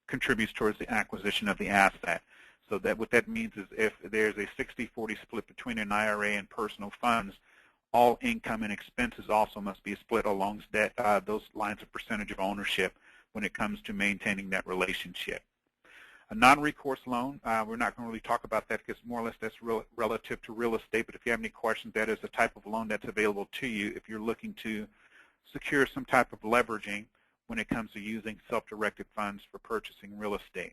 contributes towards the acquisition of the asset. So that what that means is if there's a 60-40 split between an IRA and personal funds, all income and expenses also must be split along those lines of percentage of ownership when it comes to maintaining that relationship. A non-recourse loan, we're not going to really talk about that because more or less that's relative to real estate, but if you have any questions, that is a type of loan that's available to you if you're looking to secure some type of leveraging when it comes to using self-directed funds for purchasing real estate.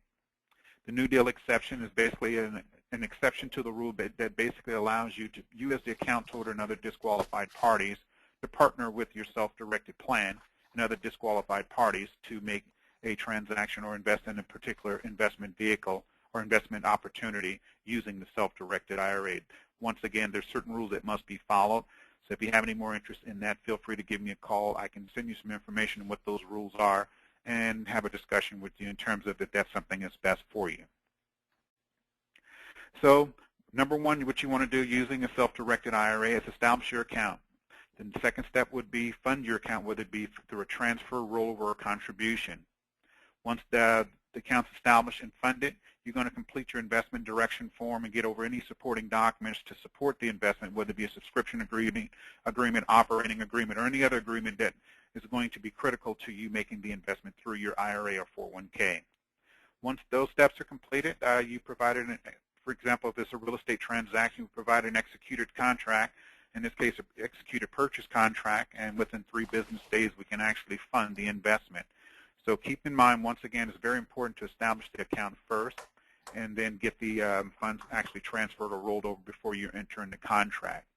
The New Deal exception is basically an exception to the rule that basically allows you as the account holder and other disqualified parties to partner with your self-directed plan and other disqualified parties to make a transaction or invest in a particular investment vehicle or investment opportunity using the self-directed IRA. Once again, there's certain rules that must be followed. So if you have any more interest in that, feel free to give me a call. I can send you some information on what those rules are and have a discussion with you in terms of if that's something that's best for you. So number one, what you want to do using a self-directed IRA is establish your account. Then the second step would be fund your account, whether it be through a transfer, rollover, or contribution. Once the account's established and funded, you're going to complete your investment direction form and get over any supporting documents to support the investment, whether it be a subscription agreement, operating agreement, or any other agreement that is going to be critical to you making the investment through your IRA or 401k. Once those steps are completed, you provided, for example, if it's a real estate transaction, you provide an executed contract, in this case, an executed purchase contract, and within 3 business days, we can actually fund the investment. So keep in mind, once again, it's very important to establish the account first and then get the funds actually transferred or rolled over before you enter in the contract.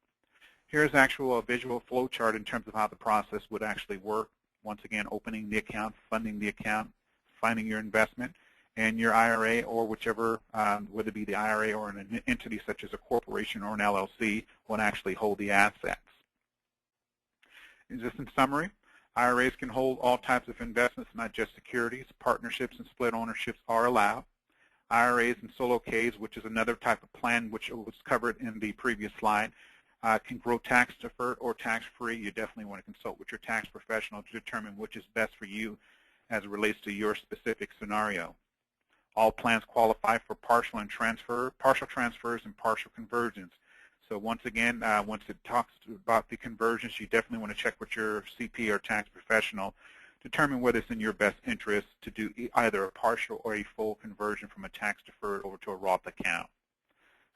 Here's actual visual flow chart in terms of how the process would actually work. Once again, opening the account, funding the account, finding your investment, and your IRA or whichever, whether it be the IRA or an entity such as a corporation or an LLC, will actually hold the assets. Just in summary, IRAs can hold all types of investments, not just securities. Partnerships and split ownerships are allowed. IRAs and solo Ks, which is another type of plan which was covered in the previous slide, can grow tax deferred or tax free. You definitely want to consult with your tax professional to determine which is best for you as it relates to your specific scenario. All plans qualify for partial transfers and partial conversions. So once again, once it talks about the conversions, you definitely want to check with your CP or tax professional, determine whether it's in your best interest to do either a partial or a full conversion from a tax deferred over to a Roth account.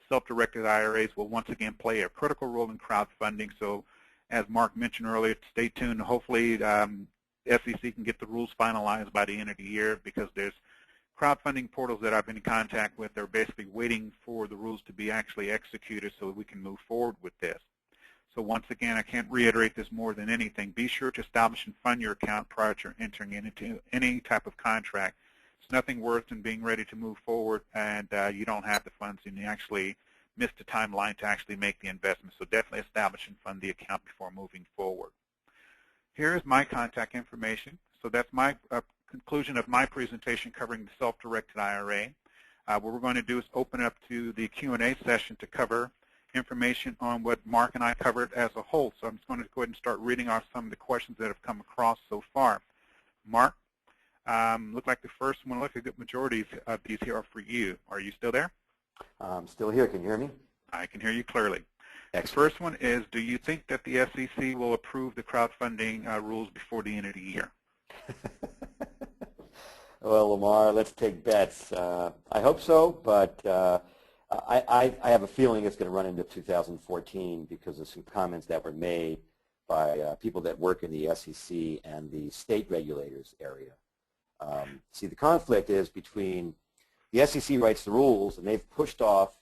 Self-directed IRAs will once again play a critical role in crowdfunding. So as Mark mentioned earlier, stay tuned. Hopefully S.E.C. can get the rules finalized by the end of the year, because there's crowdfunding portals that I've been in contact with. They're basically waiting for the rules to be actually executed so that we can move forward with this. So once again, I can't reiterate this more than anything. Be sure to establish and fund your account prior to entering into any type of contract. It's nothing worse than being ready to move forward and you don't have the funds and you actually miss the timeline to actually make the investment. So definitely establish and fund the account before moving forward. Here is my contact information. So that's my conclusion of my presentation covering the self-directed IRA. What we're going to do is open up to the Q&A session to cover information on what Mark and I covered as a whole. So I'm just going to go ahead and start reading off some of the questions that have come across so far. Mark, look like the first one, look, a good majority of these here are for you. Are you still there? I'm still here. Can you hear me? I can hear you clearly. Excellent. The first one is, do you think that the S.E.C. will approve the crowdfunding rules before the end of the year? Well, Lamarr, let's take bets. I hope so, but I have a feeling it's going to run into 2014 because of some comments that were made by people that work in the S.E.C. and the state regulators area. See, the conflict is between the S.E.C. writes the rules, and they've pushed off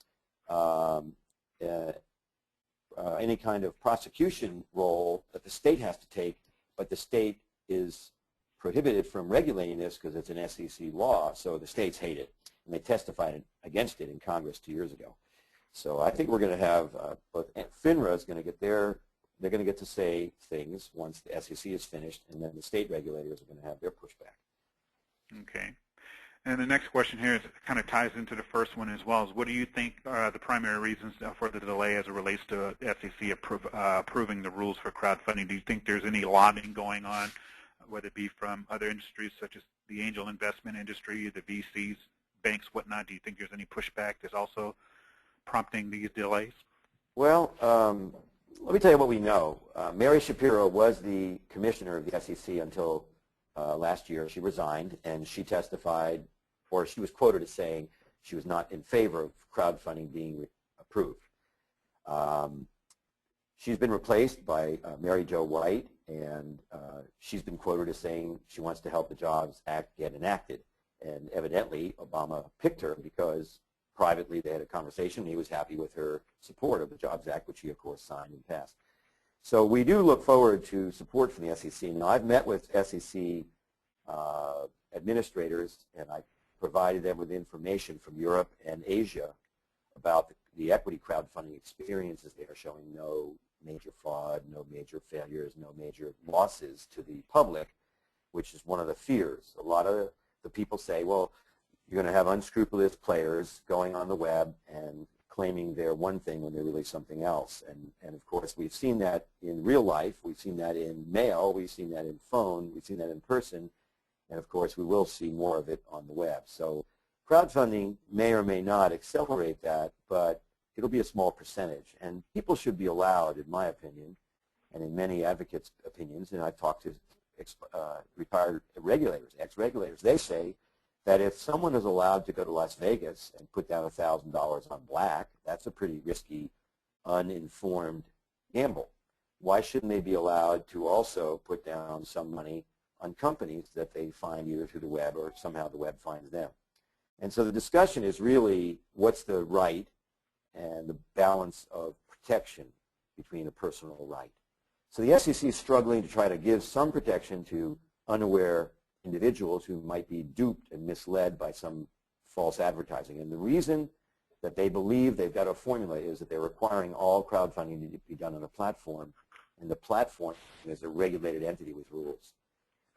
any kind of prosecution role that the state has to take, but the state is prohibited from regulating this because it's an S.E.C. law, so the states hate it, and they testified against it in Congress 2 years ago. So I think we're going to have both FINRA is going to get they're going to get to say things once the S.E.C. is finished, and then the state regulators are going to have their pushback. Okay. And the next question here kind of ties into the first one as well. Is what do you think are the primary reasons for the delay as it relates to SEC approving the rules for crowdfunding? Do you think there's any lobbying going on, whether it be from other industries such as the angel investment industry, the VCs, banks, whatnot? Do you think there's any pushback that's also prompting these delays? Well, let me tell you what we know. Mary Shapiro was the commissioner of the SEC until last year. She resigned, and she testified, or she was quoted as saying she was not in favor of crowdfunding being approved. She's been replaced by Mary Jo White, and she's been quoted as saying she wants to help the JOBS Act get enacted. And evidently, Obama picked her because privately they had a conversation. He was happy with her support of the JOBS Act, which he, of course, signed and passed. So we do look forward to support from the SEC. Now, I've met with SEC administrators, and I provided them with information from Europe and Asia about the equity crowdfunding experiences. They are showing no major fraud, no major failures, no major losses to the public, which is one of the fears. A lot of the people say, well, you're going to have unscrupulous players going on the web and claiming they're one thing when they're really something else. And of course, we've seen that in real life. We've seen that in mail. We've seen that in phone. We've seen that in person. And of course, we will see more of it on the web. So crowdfunding may or may not accelerate that, but it'll be a small percentage. And people should be allowed, in my opinion, and in many advocates' opinions, and I've talked to retired regulators, ex-regulators, they say that if someone is allowed to go to Las Vegas and put down $1,000 on black, that's a pretty risky, uninformed gamble. Why shouldn't they be allowed to also put down some money on companies that they find either through the web or somehow the web finds them? And so the discussion is really what's the right and the balance of protection between a personal right. So the SEC is struggling to try to give some protection to unaware individuals who might be duped and misled by some false advertising. And the reason that they believe they've got a formula is that they're requiring all crowdfunding to be done on a platform, and the platform is a regulated entity with rules.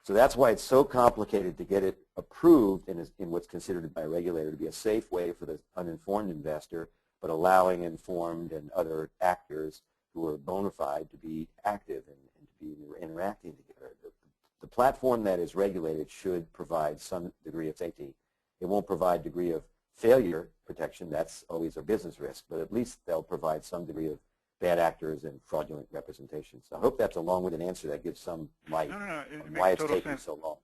So that's why it's so complicated to get it approved in what's considered by a regulator to be a safe way for the uninformed investor, but allowing informed and other actors who are bona fide to be active and to be interacting together. The platform that is regulated should provide some degree of safety. It won't provide degree of failure protection. That's always a business risk, but at least they'll provide some degree of bad actors and fraudulent representation. So I hope that's a long-winded answer that gives some light on why it's taking so long.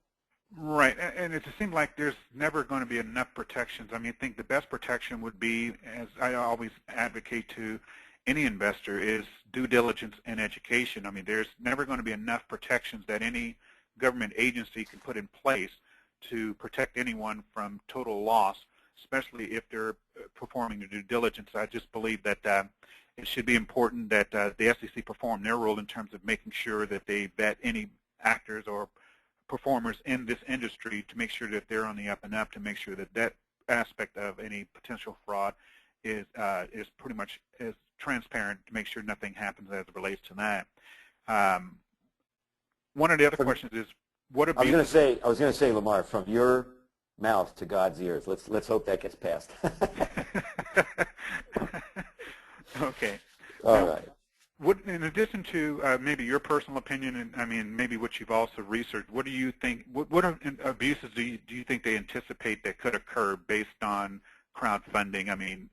Right, and it seems like there's never going to be enough protections. I mean, I think the best protection would be, as I always advocate to any investor, is due diligence and education. I mean, there's never going to be enough protections that any government agency can put in place to protect anyone from total loss, especially if they're performing the due diligence. I just believe that it should be important that the SEC perform their role in terms of making sure that they vet any actors or performers in this industry to make sure that they're on the up and up, to make sure that that aspect of any potential fraud is pretty much as transparent, to make sure nothing happens as it relates to that. One of the other questions is, what I was going to say, Lamarr, from your mouth to God's ears. Let's hope that gets passed. Okay. All right. What, in addition to maybe your personal opinion, and I mean maybe what you've also researched, what do you think? What abuses do you think they anticipate that could occur based on crowdfunding? I mean,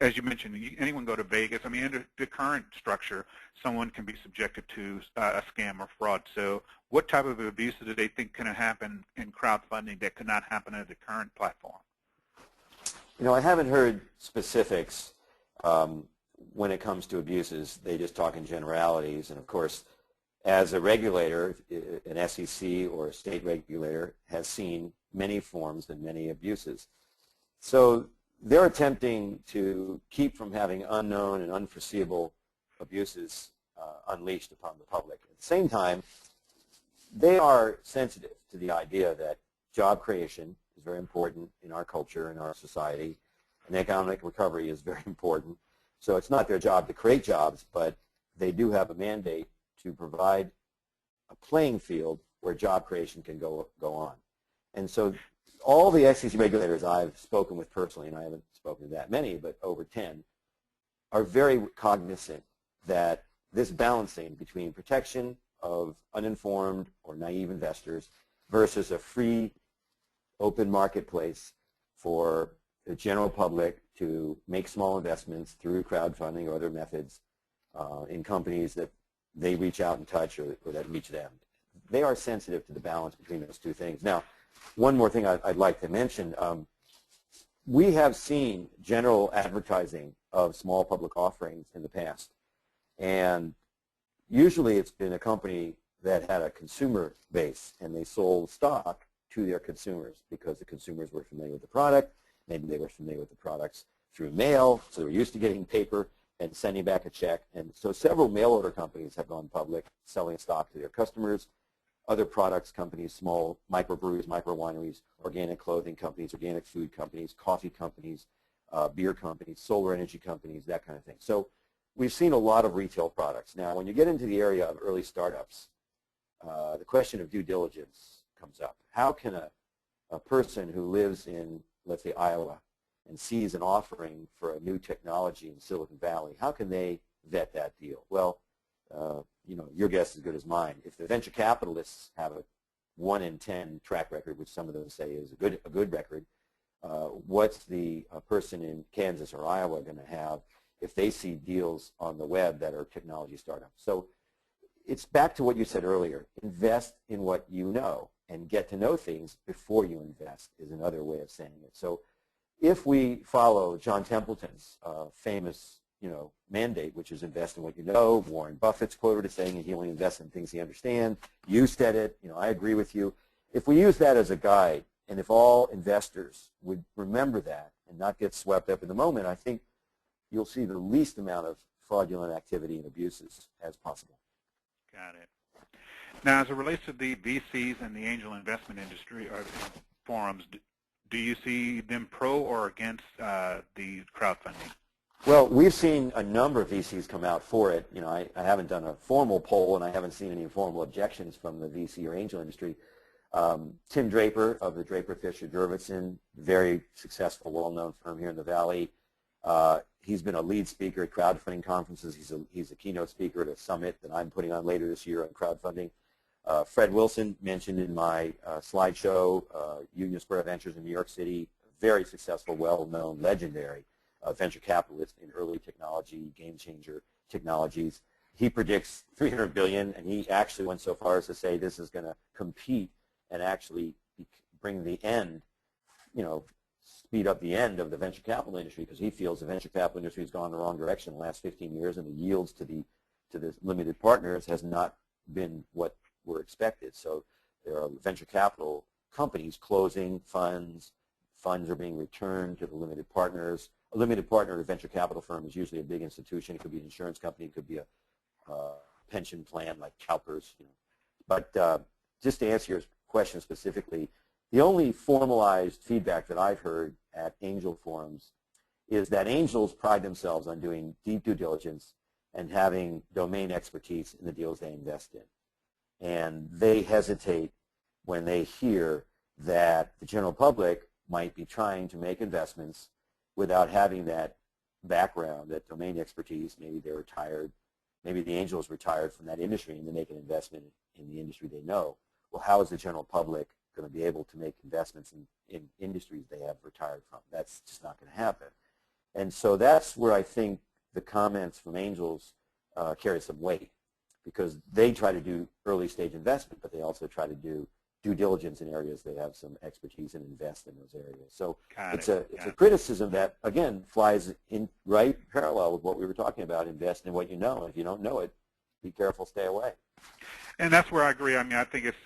as you mentioned, anyone go to Vegas. I mean, under the current structure, someone can be subjected to a scam or fraud. So, what type of abuses do they think can happen in crowdfunding that could not happen at the current platform? You know, I haven't heard specifics. When it comes to abuses, they just talk in generalities. And of course, as a regulator, an S.E.C. or a state regulator has seen many forms and many abuses. So they're attempting to keep from having unknown and unforeseeable abuses unleashed upon the public. At the same time, they are sensitive to the idea that job creation is very important in our culture, in our society, and economic recovery is very important. So it's not their job to create jobs, but they do have a mandate to provide a playing field where job creation can go on. And so all the S.E.C. regulators I've spoken with personally, and I haven't spoken to that many, but over 10, are very cognizant that this balancing between protection of uninformed or naive investors versus a free, open marketplace for the general public to make small investments through crowdfunding or other methods in companies that they reach out and touch or that reach them. They are sensitive to the balance between those two things. Now, one more thing I'd like to mention. We have seen general advertising of small public offerings in the past. And usually it's been a company that had a consumer base and they sold stock to their consumers because the consumers were familiar with the product. Maybe they were familiar with the products through mail, so they were used to getting paper and sending back a check. And so several mail order companies have gone public selling stock to their customers. Other products companies, small microbreweries, micro wineries, organic clothing companies, organic food companies, coffee companies, beer companies, solar energy companies, that kind of thing. So we've seen a lot of retail products. Now, when you get into the area of early startups, the question of due diligence comes up. How can a person who lives in, let's say, Iowa, and sees an offering for a new technology in Silicon Valley, how can they vet that deal? Well, you know, your guess is as good as mine. If the venture capitalists have a 1 in 10 track record, which some of them say is a good record, what's the person in Kansas or Iowa going to have if they see deals on the web that are technology startups? So it's back to what you said earlier. Invest in what you know and get to know things before you invest is another way of saying it. So if we follow John Templeton's famous mandate, which is invest in what you know, Warren Buffett's quoted as saying he only invests in things he understands. You said it. I agree with you. If we use that as a guide, and if all investors would remember that and not get swept up in the moment, I think you'll see the least amount of fraudulent activity and abuses as possible. Got it. Now, as it relates to the VCs and the angel investment industry or forums, do you see them pro or against the crowdfunding? Well, we've seen a number of VCs come out for it. I haven't done a formal poll, and I haven't seen any formal objections from the VC or angel industry. Tim Draper of the Draper Fisher Jurvetson, very successful, well-known firm here in the Valley. He's been a lead speaker at crowdfunding conferences. He's a keynote speaker at a summit that I'm putting on later this year on crowdfunding. Fred Wilson, mentioned in my slideshow, Union Square Ventures in New York City, very successful, well-known, legendary venture capitalist in early technology, game-changer technologies. He predicts $300 billion, and he actually went so far as to say this is going to compete and actually bring the end, speed up the end of the venture capital industry, because he feels the venture capital industry has gone the wrong direction in the last 15 years, and the yields to the limited partners has not been what were expected. So there are venture capital companies closing funds. Funds are being returned to the limited partners. A limited partner at a venture capital firm is usually a big institution. It could be an insurance company. It could be a pension plan like CalPERS. But just to answer your question specifically, the only formalized feedback that I've heard at angel forums is that angels pride themselves on doing deep due diligence and having domain expertise in the deals they invest in. And they hesitate when they hear that the general public might be trying to make investments without having that background, that domain expertise. Maybe they're retired, maybe the angel is retired from that industry and they make an investment in the industry they know. Well, how is the general public going to be able to make investments in industries they have retired from? That's just not going to happen. And so that's where I think the comments from angels carry some weight, because they try to do early stage investment, but they also try to do due diligence in areas they have some expertise and invest in those areas. So it's a criticism that, again, flies in right parallel with what we were talking about: invest in what you know. If you don't know it, be careful, stay away. And that's where I agree. I mean, I think it's,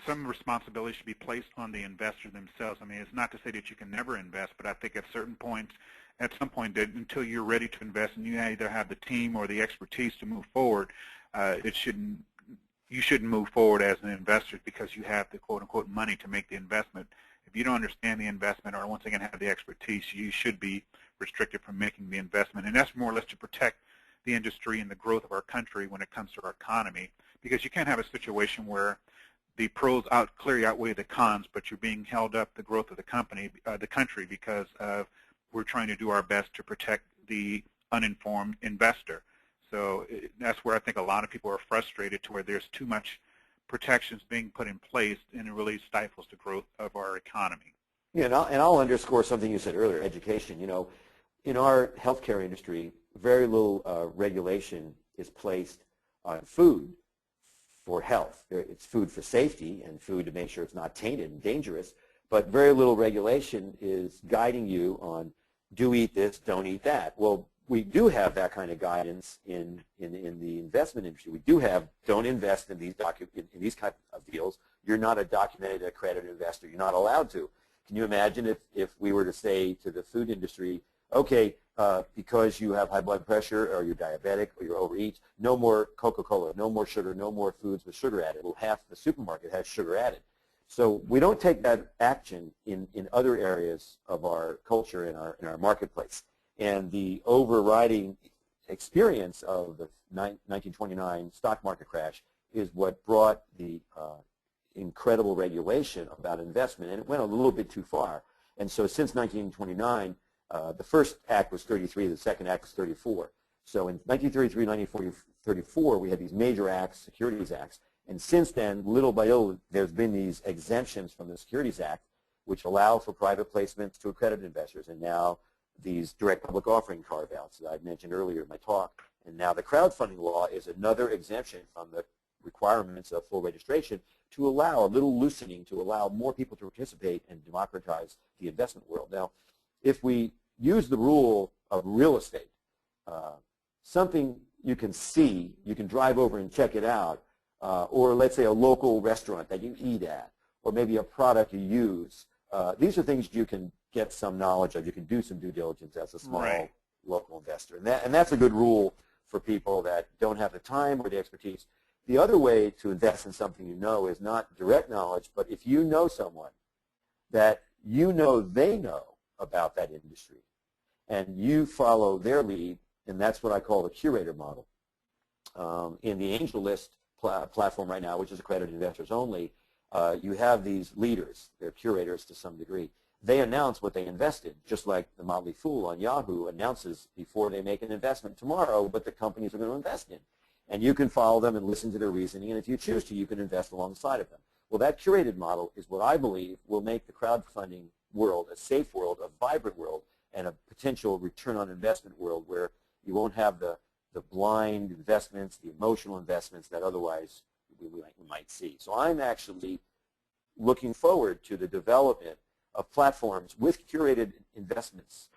some responsibility should be placed on the investor themselves. I mean, it's not to say that you can never invest, but I think at some point, that until you're ready to invest and you either have the team or the expertise to move forward, you shouldn't move forward as an investor because you have the quote-unquote money to make the investment. If you don't understand the investment or once again have the expertise, you should be restricted from making the investment. And that's more or less to protect the industry and the growth of our country when it comes to our economy, because you can't have a situation where the pros clearly outweigh the cons, but you're being held up the growth of the country because we're trying to do our best to protect the uninformed investor. So that's where I think a lot of people are frustrated, to where there's too much protections being put in place and it really stifles the growth of our economy. Yeah, and I'll underscore something you said earlier, education. In our healthcare industry, very little regulation is placed on food for health. It's food for safety and food to make sure it's not tainted and dangerous, but very little regulation is guiding you on do eat this, don't eat that. Well, we do have that kind of guidance in the investment industry. We do have don't invest in these type of deals. You're not a documented accredited investor. You're not allowed to. Can you imagine if we were to say to the food industry, okay, because you have high blood pressure or you're diabetic or you overeat, no more Coca-Cola, no more sugar, no more foods with sugar added. Well, half the supermarket has sugar added. So we don't take that action in other areas of our culture, in our marketplace. And the overriding experience of the 1929 stock market crash is what brought the incredible regulation about investment, and it went a little bit too far. And so since 1929, the first act was 33, the second act was 34. So in 1933, 1934, we had these major acts, Securities Acts, and since then, little by little, there's been these exemptions from the Securities Act, which allow for private placements to accredited investors, and now these direct public offering carve-outs that I mentioned earlier in my talk. And now the crowdfunding law is another exemption from the requirements of full registration to allow a little loosening, to allow more people to participate and democratize the investment world. Now, if we use the rule of real estate, something you can see, you can drive over and check it out, or let's say a local restaurant that you eat at, or maybe a product you use. These are things you can get some knowledge of. You can do some due diligence as a small local investor. And that's a good rule for people that don't have the time or the expertise. The other way to invest in something you know is not direct knowledge, but if you know someone that you know they know about that industry, and you follow their lead, and that's what I call the curator model. In the Angel List platform right now, which is accredited investors only, you have these leaders. They're curators to some degree. They announce what they invested, just like the Motley Fool on Yahoo announces before they make an investment tomorrow what the companies are going to invest in. And you can follow them and listen to their reasoning, and if you choose to, you can invest alongside of them. Well, that curated model is what I believe will make the crowdfunding world a safe world, a vibrant world, and a potential return on investment world where you won't have the blind investments, the emotional investments that otherwise we might see. So I'm actually looking forward to the development of platforms with curated investments,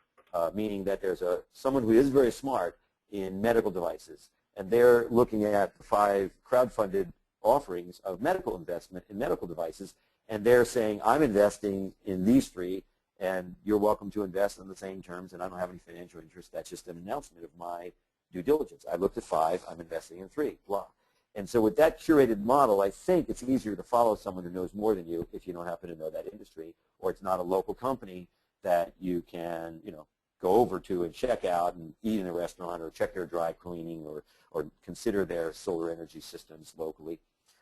meaning that there's someone who is very smart in medical devices, and they're looking at the 5 crowdfunded offerings of medical investment in medical devices, and they're saying, I'm investing in these 3, and you're welcome to invest on the same terms, and I don't have any financial interest. That's just an announcement of my due diligence. I looked at 5, I'm investing in 3, blah. And so with that curated model, I think it's easier to follow someone who knows more than you if you don't happen to know that industry, or it's not a local company that you can, go over to and check out and eat in a restaurant or check their dry cleaning or consider their solar energy systems locally.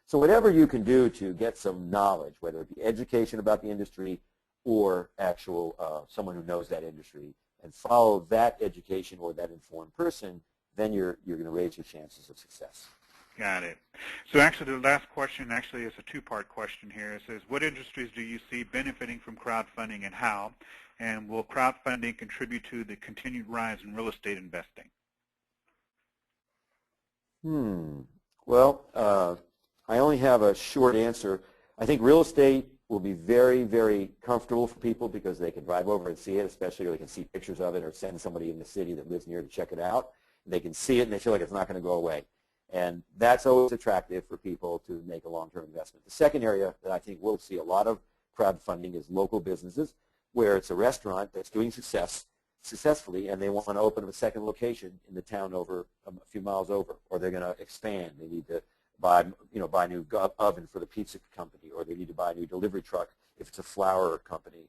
So whatever you can do to get some knowledge, whether it be education about the industry or actual someone who knows that industry, and follow that education or that informed person, then you're going to raise your chances of success. Got it. So actually the last question actually is a two-part question here. It says, what industries do you see benefiting from crowdfunding and how? And will crowdfunding contribute to the continued rise in real estate investing? Well, I only have a short answer. I think real estate will be very, very comfortable for people because they can drive over and see it, especially, or they can see pictures of it or send somebody in the city that lives near to check it out. They can see it and they feel like it's not going to go away. And that's always attractive for people to make a long-term investment. The second area that I think we'll see a lot of crowdfunding is local businesses, where it's a restaurant that's doing successfully, and they want to open up a second location in the town over a few miles over, or they're going to expand. They need to buy a new oven for the pizza company, or they need to buy a new delivery truck if it's a flour company.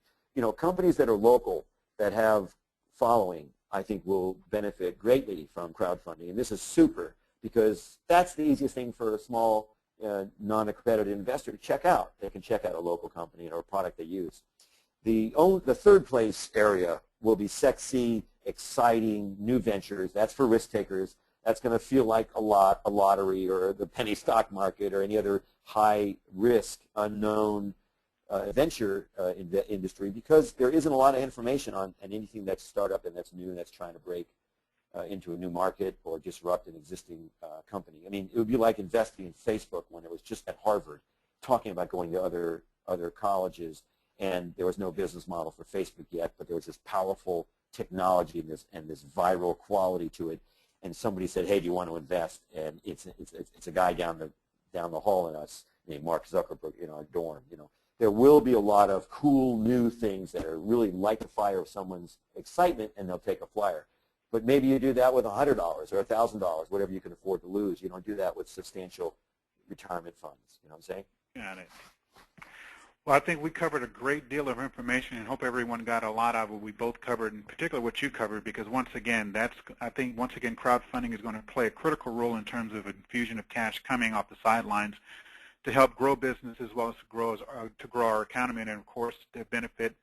Companies that are local that have following, I think, will benefit greatly from crowdfunding. And this is super, because that's the easiest thing for a small non-accredited investor to check out. They can check out a local company or a product they use. The third place area will be sexy, exciting new ventures. That's for risk takers. That's going to feel like a lottery, or the penny stock market, or any other high-risk, unknown venture in the industry, because there isn't a lot of information on anything that's startup and that's new and that's trying to break into a new market or disrupt an existing company. I mean, it would be like investing in Facebook when it was just at Harvard, talking about going to other colleges, and there was no business model for Facebook yet, but there was this powerful technology and this viral quality to it. And somebody said, "Hey, do you want to invest?" And it's a guy down the hall in us named Mark Zuckerberg in our dorm. There will be a lot of cool new things that are really light the fire of someone's excitement, and they'll take a flyer. But maybe you do that with $100 or $1,000, whatever you can afford to lose. You don't do that with substantial retirement funds. You know what I'm saying? Got it. Well, I think we covered a great deal of information, and hope everyone got a lot of what we both covered, in particular what you covered, because once again, crowdfunding is going to play a critical role in terms of infusion of cash coming off the sidelines to help grow business as well as to grow our economy, and of course to benefit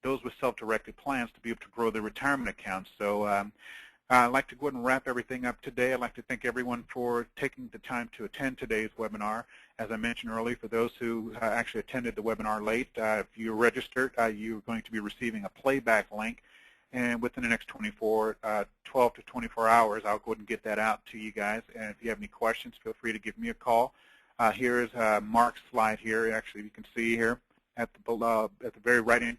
those with self-directed plans to be able to grow their retirement accounts. So I'd like to go ahead and wrap everything up today. I'd like to thank everyone for taking the time to attend today's webinar. As I mentioned earlier, for those who actually attended the webinar late, if you're registered, you're going to be receiving a playback link, and within the next 12 to 24 hours, I'll go ahead and get that out to you guys. And if you have any questions, feel free to give me a call. Here is Mark's slide here. Actually, you can see here at the very right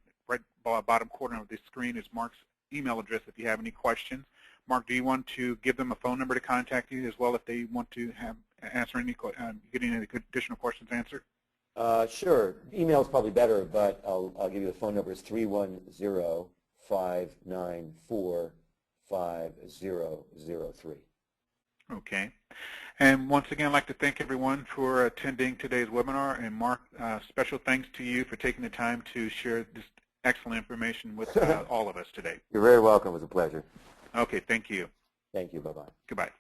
bottom corner of the screen is Mark's email address if you have any questions. Mark, do you want to give them a phone number to contact you as well if they want to get any additional questions answered? Sure. Email is probably better, but I'll give you the phone number. It's 310-594-5003. Okay. And once again, I'd like to thank everyone for attending today's webinar. And Mark, special thanks to you for taking the time to share this excellent information with all of us today. You're very welcome. It was a pleasure. Okay, thank you. Thank you. Bye-bye. Goodbye.